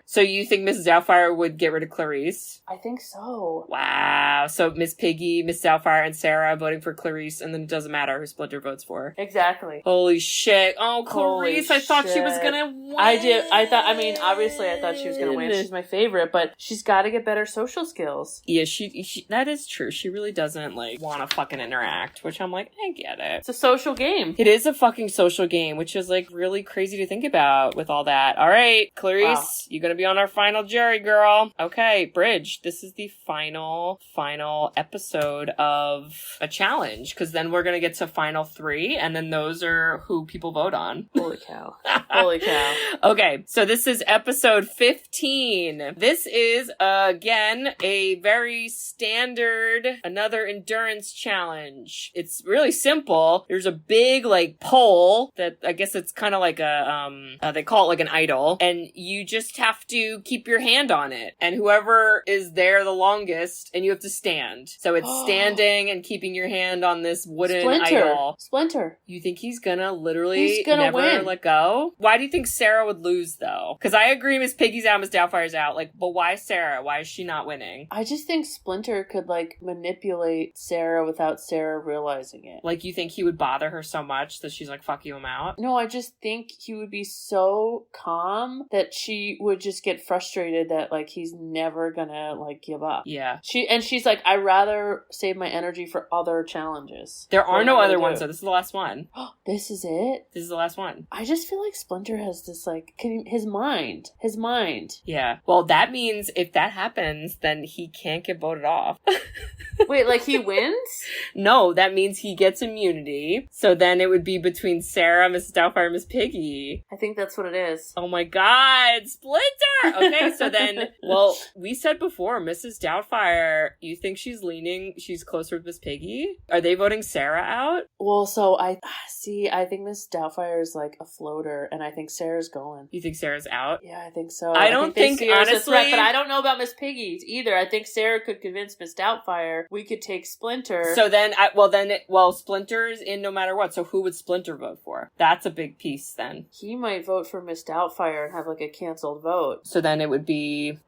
So you think Mrs. Doubtfire would get rid of Clarice? I think so. Wow. So Miss Piggy, Miss Doubtfire, and Sarah voting for Clarice, and then it doesn't matter who Splinter votes for. Exactly. Holy shit. Oh, Clarice, I thought she was gonna win. Obviously I thought she was gonna win. She's my favorite, but she's gotta get better social skills. Yeah, she that is true. She really doesn't, like, want to fucking interact, which I'm like, I get it. It's a social game. It is a fucking social game, which is, like, really crazy to think about with all that. All right, Clarice, You're gonna be on our final jury, girl. Okay, Bridge, this is the final episode of a challenge, because then we're gonna get to final 3, and then those are who people vote on. Holy cow. Holy cow. Okay, so this is episode 15. This is, again, a very standard, another endurance challenge. It's really simple. There's a big, like, pole that, I guess it's kind of like they call it like an idol, and you just have to keep your hand on it, and whoever is there the longest, and you have to stand. So it's standing and keeping your hand on this wooden idol. Splinter. You think he's gonna never win. let go? Why do you think Sarah would lose, though? Because I agree Miss Piggy's out, Miss Doubtfire's out. Like, but why Sarah? Why is she not winning? I just think Splinter could, like, manipulate Sarah without Sarah realizing it. Like, you think he would bother her so much that she's like, fuck you, I'm out? No, I just think he would be so calm that she would just get frustrated that, like, he's never gonna, like, give up. Yeah. She's like, I'd rather save my energy for other challenges. There are no other ones, so this is the last one. This is it? This is the last one. I just feel like Splinter has this, like, his mind. Yeah. Well, that means if that happens, then he can't get voted off. Wait, like, he wins? No, that means he gets immunity. So then it would be between Sarah, Mrs. Doubtfire, and Miss Piggy. I think that's what it is. Oh my god, Splinter! Okay, so then, well, we said before, Mrs. Doubtfire, you think she's closer with Miss Piggy? Are they voting Sarah out? Well, so I think Miss Doubtfire is like a floater, and I think Sarah's going. You think Sarah's out? Yeah, I think so. I don't think honestly, a threat, but I don't know about Miss Piggy either. I think Sarah could convince Miss Doubtfire we could take Splinter. So then, Splinter's in no matter what. So who would Splinter vote for? That's a big piece then. He might vote for Miss Doubtfire and have like a canceled vote. So then it would be.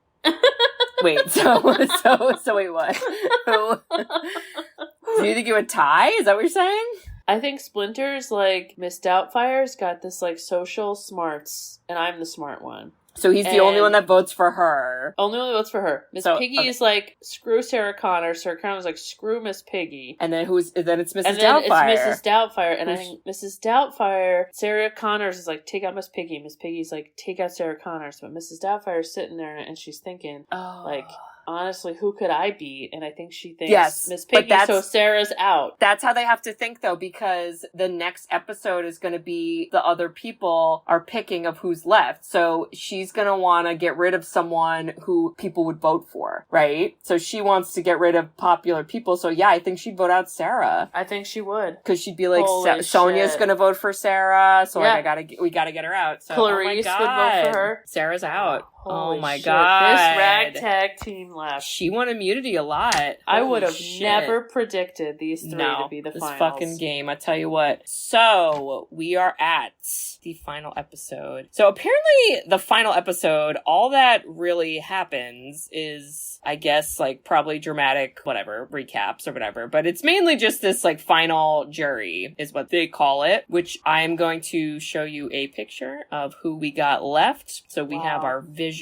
Wait, so wait, what? Do you think it would tie? Is that what you're saying? I think Splinter's like, Miss Doubtfire's got this like social smarts, and I'm the smart one. So he's the only one that votes for her. Only one that votes for her. Miss Piggy is like, screw Sarah Connor. Sarah Connor's like, screw Miss Piggy. And then then it's Mrs. And then Doubtfire. It's Mrs. Doubtfire. And I think Mrs. Doubtfire, Sarah Connors is like, take out Miss Piggy. Miss Piggy's like, take out Sarah Connors. But Mrs. Doubtfire is sitting there and she's thinking, like, honestly, who could I beat? And I think she thinks Miss Piggy, so Sarah's out. That's how they have to think, though, because the next episode is going to be the other people are picking of who's left. So she's going to want to get rid of someone who people would vote for, right? So she wants to get rid of popular people. So yeah, I think she'd vote out Sarah. I think she would. Because she'd be like, Sonia's going to vote for Sarah. So like, we got to get her out. So, Clarice would vote for her. Sarah's out. Holy oh my shit. God. This ragtag team left. She won immunity a lot. I would have never predicted these three to be the finals. This fucking game, I tell you what. So, we are at the final episode. So, apparently, the final episode, all that really happens is, I guess, like, probably dramatic, whatever, recaps or whatever. But it's mainly just this, like, final jury is what they call it, which I'm going to show you a picture of who we got left. So, we have our visuals.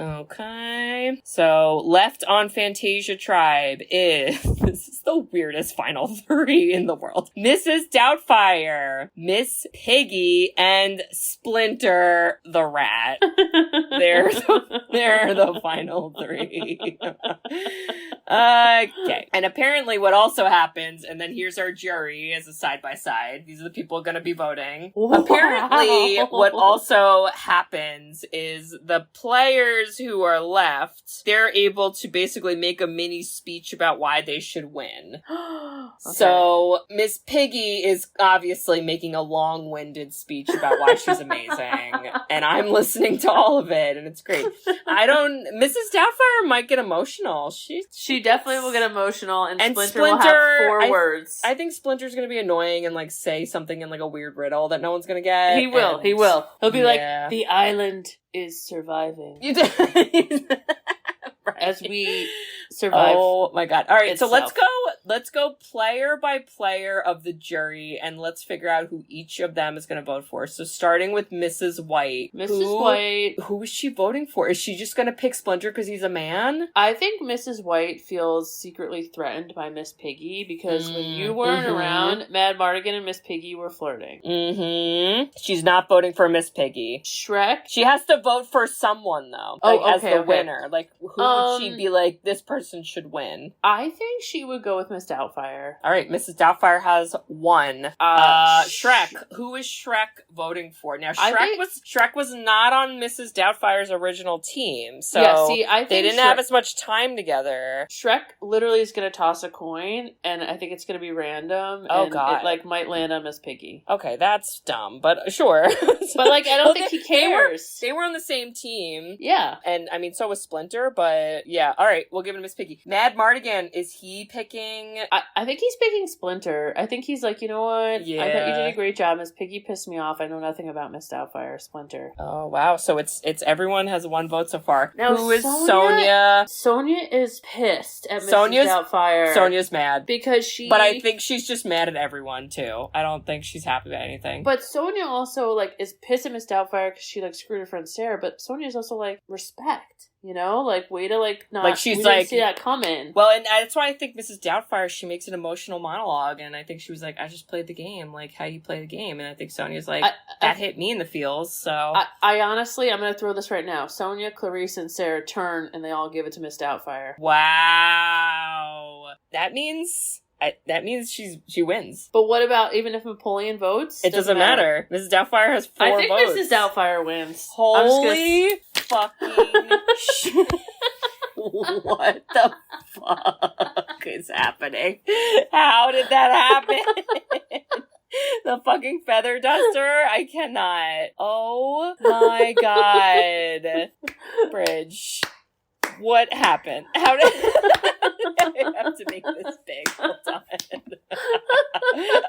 Okay. So, left on Fantasia Tribe is, this is the weirdest final three in the world. Mrs. Doubtfire, Miss Piggy, and Splinter the Rat. They're the final three. Okay. And apparently what also happens, and then here's our jury as a side-by-side. These are the people going to be voting. Wow. Apparently what also happens is the players who are left, they're able to basically make a mini speech about why they should win. Okay. So Miss Piggy is obviously making a long-winded speech about why she's amazing. And I'm listening to all of it, and it's great. Mrs. Doubtfire might get emotional. She definitely will get emotional, and Splinter will have 4 words. I think Splinter's gonna be annoying and like say something in like a weird riddle that no one's gonna get. He will. He'll be like, the island is surviving. Right. As we survive. Oh my God. All right. Itself. So let's go player by player of the jury and let's figure out who each of them is going to vote for. So starting with Mrs. White. White. Who is she voting for? Is she just going to pick Splinter because he's a man? I think Mrs. White feels secretly threatened by Miss Piggy because when you weren't around, Mad Mardigan and Miss Piggy were flirting. Mm-hmm. She's not voting for Miss Piggy. Shrek? She has to vote for someone though. As the winner. Like who would she be like, this person should win? I think she would go with Miss Doubtfire. All right, Mrs. Doubtfire has 1. Shrek. Who is Shrek voting for? Now, Shrek was not on Mrs. Doubtfire's original team, so I think they didn't have as much time together. Shrek literally is going to toss a coin, and I think it's going to be random. Oh, and God. It might land on Miss Piggy. Okay, that's dumb, but sure. But I don't think he cares. They were on the same team. Yeah. And, so was Splinter, but yeah. All right, we'll give it to Miss Piggy. Mad Mardigan, is he picking... I think he's picking Splinter. I think he's like, you know what? Yeah. I thought you did a great job. Miss Piggy pissed me off. I know nothing about Miss Doubtfire or Splinter. Oh, wow. So it's everyone has 1 vote so far. Now, who is Sonia? Sonia is pissed at Mrs. Doubtfire. Sonia's mad. Because But I think she's just mad at everyone, too. I don't think she's happy about anything. But Sonia also, is pissed at Miss Doubtfire because she, screwed her friend Sarah. But Sonia's also, respect. You know, way to, not... she's we didn't see that coming. Well, and that's why I think Mrs. Doubtfire, she makes an emotional monologue, and I think she was like, I just played the game, how you play the game, and I think Sonia's like, that hit me in the feels, so... I honestly, I'm gonna throw this right now. Sonia, Clarice, and Sarah turn, and they all give it to Miss Doubtfire. Wow. That means she wins. But what about even if Napoleon votes? It doesn't matter. Mrs. Doubtfire has 4 votes. I think Mrs. Doubtfire wins. Holy fucking shit. What the fuck is happening? How did that happen? The fucking feather duster? I cannot. Oh my God. Bridge. What happened? How did... I have to make this big. Hold on.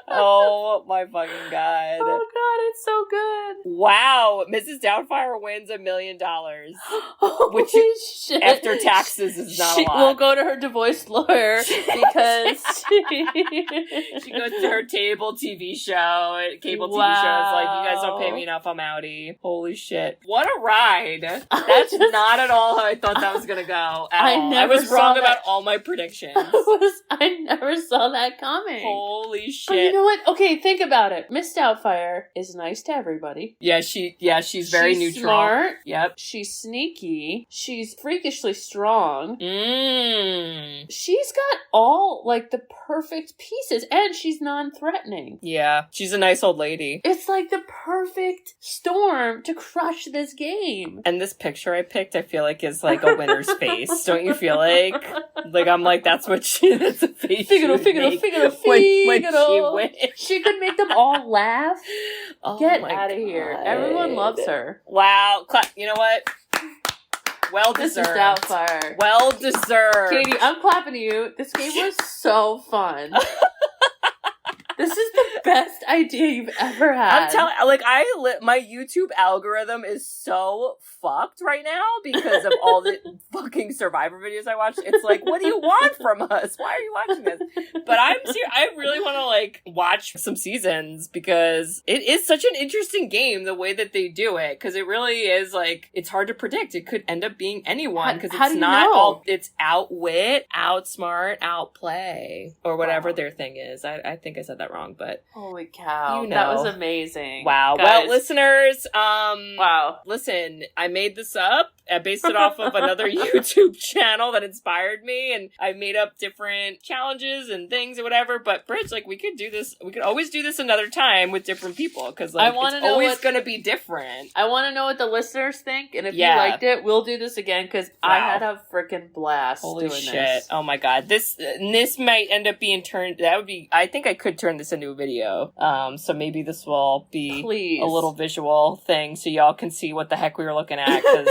Oh my fucking God. Oh god, it's so good. Wow, Mrs. Doubtfire wins $1 million. Which shit. After taxes is not a lot. We'll go to her divorce lawyer because she goes to her cable TV show. Cable TV show is like, you guys don't pay me enough, I'm outie. Holy shit. What a ride. That's not at all how I thought that was gonna go. I was wrong about all my predictions. I never saw that coming. Holy shit. But you know what? Okay, think about it. Miss Doubtfire is nice to everybody. Yeah, she's very neutral. Smart. Yep. She's sneaky. She's freakishly strong. She's got all, like, the perfect pieces, and she's non-threatening. Yeah, she's a nice old lady. It's like the perfect storm to crush this game. And this picture I picked, I feel like is like a winner's face. Don't you feel like? Like, I'm like, that's a face Figaro. when she wins. She could make them all laugh. Oh, get out of here. Everyone loves her. Wow. You know what? Well deserved. This is Doubtfire. Well deserved. Katie, I'm clapping to you. This game was so fun. This is the best idea you've ever had. I'm telling, like, my YouTube algorithm is so fucked right now because of all the fucking Survivor videos I watch. It's like, what do you want from us? Why are you watching this? But I really want to, like, watch some seasons because it is such an interesting game, the way that they do it. Because it really is, like, it's hard to predict. It could end up being anyone because it's not all, it's Outwit, Outsmart, Outplay, or whatever their thing is. I think I said that wrong, but holy cow, you know. That was amazing. Wow. Guys. Well, listeners, wow. Listen, I made this up. I based it off of another YouTube channel that inspired me, and I made up different challenges and things or whatever. But Bridge, like, we could do this. We could always do this another time with different people because, like, it's always going to be different. I want to know what the listeners think, and if you liked it, we'll do this again because I had a freaking blast. Holy doing shit! This. Oh my god, this might end up being turned. That would be. I think I could turn this into a video. So maybe this will be a little visual thing so y'all can see what the heck we were looking at because.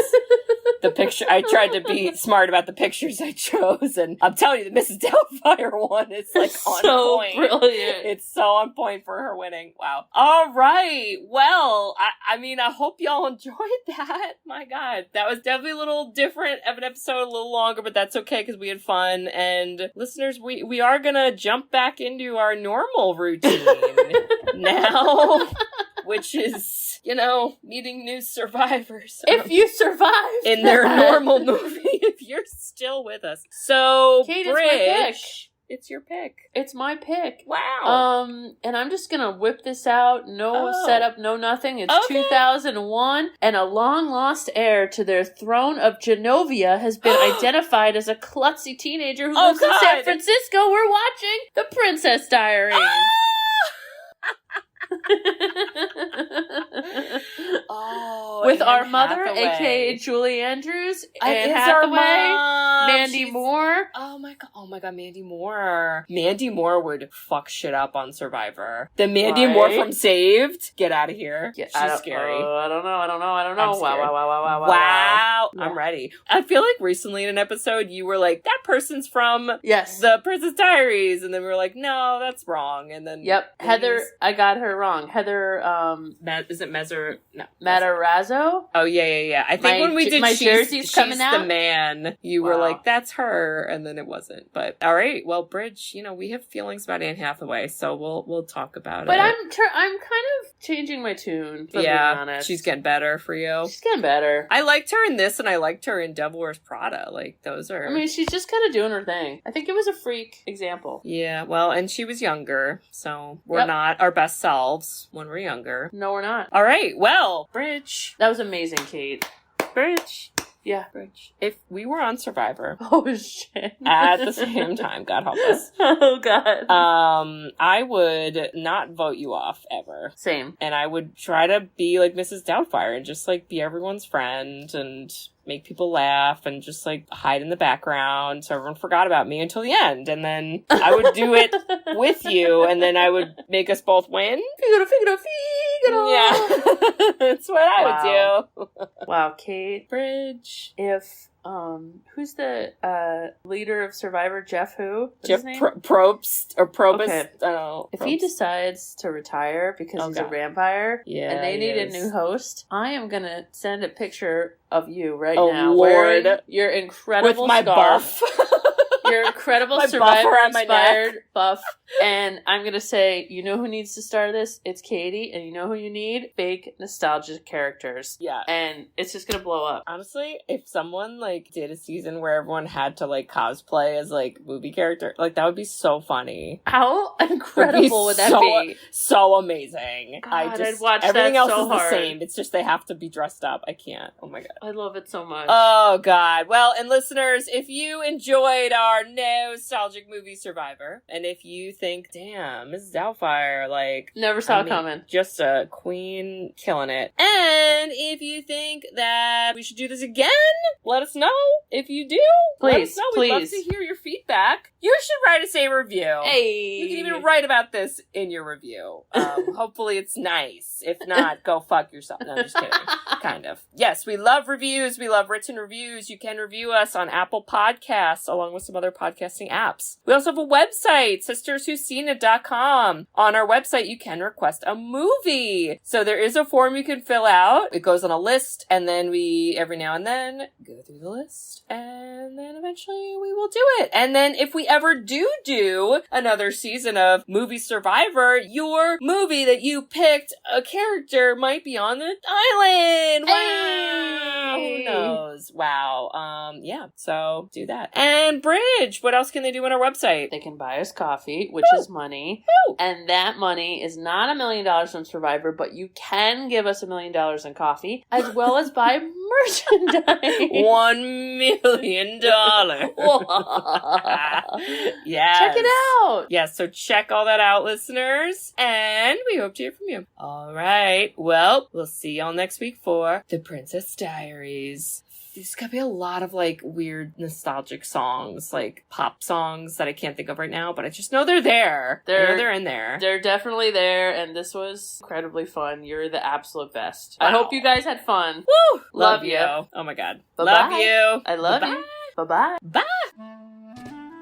The picture, I tried to be smart about the pictures I chose, and I'm telling you, the Mrs. Doubtfire one is like on point. Brilliant. It's so on point for her winning. Wow. All right. Well, I mean, I hope y'all enjoyed that. My God, that was definitely a little different of an episode, a little longer, but that's okay because we had fun. And listeners, we are gonna jump back into our normal routine now. Which is, you know, meeting new survivors. If you survive in their normal movie, if you're still with us. So, Kate, Bridge, it's your pick. It's my pick. Wow. And I'm just gonna whip this out. No setup, no nothing. It's 2001, and a long-lost heir to their throne of Genovia has been identified as a klutzy teenager who lives in San Francisco. We're watching The Princess Diaries. With our mother, aka Julie Andrews, Anne Hathaway, Mandy Moore. Oh my god, Mandy Moore. Mandy Moore would fuck shit up on Survivor. The Mandy Moore from Saved. Get out of here. She's scary. I don't know. Wow. I'm ready. I feel like recently in an episode you were like, that person's from The Princess Diaries, and then we were like, no, that's wrong. And then Heather, I got her wrong. Heather, is it Matarazzo? Oh, yeah. I think when we did Jersey's coming out, the Man, you were like, that's her, and then it wasn't. But, all right, well, Bridge, you know, we have feelings about Anne Hathaway, so we'll talk about it. But I'm kind of changing my tune, to be honest. She's getting better for you. She's getting better. I liked her in this, and I liked her in Devil Wears Prada. Like, those are... I mean, she's just kind of doing her thing. I think it was a freak example. Yeah, well, and she was younger, so we're not our best selves when we're younger. No, we're not. All right, well, Bridge. That was amazing, Kate. Bridge. Yeah. Bridge. If we were on Survivor. Oh, shit. At the same time, God help us. Oh, God. I would not vote you off, ever. Same. And I would try to be like Mrs. Doubtfire and just, like, be everyone's friend and... make people laugh and just, like, hide in the background so everyone forgot about me until the end. And then I would do it with you, and then I would make us both win. Figaro. it all. Yeah. That's what I would do. Wow, Kate. Bridge. If, who's the leader of Survivor? Jeff who? What's Jeff his name? Probst or Probus. Okay. I don't know. If he decides to retire because he's a vampire and they need a new host, I am going to send a picture of you right now wearing your incredible with my scarf. buff. Your incredible my Survivor-inspired buff. And I'm going to say, you know who needs to star this? It's Katie. And you know who you need? Fake nostalgic characters. Yeah. And it's just going to blow up. Honestly, if someone, like, did a season where everyone had to, like, cosplay as, like, movie character, like, that would be so funny. How incredible would that be? So amazing. God, I'd watch everything that else so is hard. the same. It's just they have to be dressed up. I can't. Oh, my God. I love it so much. Oh, God. Well, and listeners, if you enjoyed our nostalgic movie Survivor, and if you think, damn, Mrs. Doubtfire, like... Never saw it coming. Just a queen killing it. And if you think that we should do this again, let us know. If you do, let us know. We'd love to hear your feedback. You should write us a review. Hey! You can even write about this in your review. Hopefully it's nice. If not, go fuck yourself. No, I'm just kidding. Kind of. Yes, we love reviews. We love written reviews. You can review us on Apple Podcasts along with some other podcasting apps. We also have a website, sisterswhoseenit.com. On our website, you can request a movie. So there is a form you can fill out. It goes on a list, and then we, every now and then, go through the list, and then eventually we will do it. And then if we ever do another season of Movie Survivor, your movie that you picked, a character, might be on the island. Wow! Hey! Who knows? Wow. Yeah, so do that. And Bridge, what else can they do on our website? They can buy us coffee, which is money. Woo! And that money is not $1 million from Survivor, but you can give us $1 million in coffee, as well as buy merchandise. $1 million. Yes. Check it out. Yeah, so check all that out, listeners. And we hope to hear from you. All right. Well, we'll see y'all next week for The Princess Diaries. There's gonna be a lot of, like, weird nostalgic songs, like pop songs that I can't think of right now, but I just know they're there. They're in there. They're definitely there, and this was incredibly fun. You're the absolute best. Wow. I hope you guys had fun. Woo! Love you. Oh my God. Bye-bye. Love you. I love you. Bye-bye. Bye.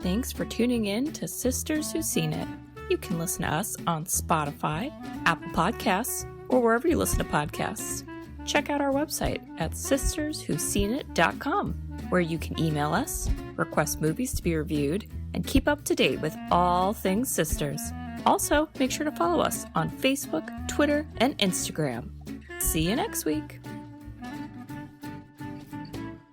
Thanks for tuning in to Sisters Who Seen It. You can listen to us on Spotify, Apple Podcasts, or wherever you listen to podcasts. Check out our website at sisterswhoseenit.com, where you can email us, request movies to be reviewed, and keep up to date with all things sisters. Also, make sure to follow us on Facebook, Twitter, and Instagram. See you next week.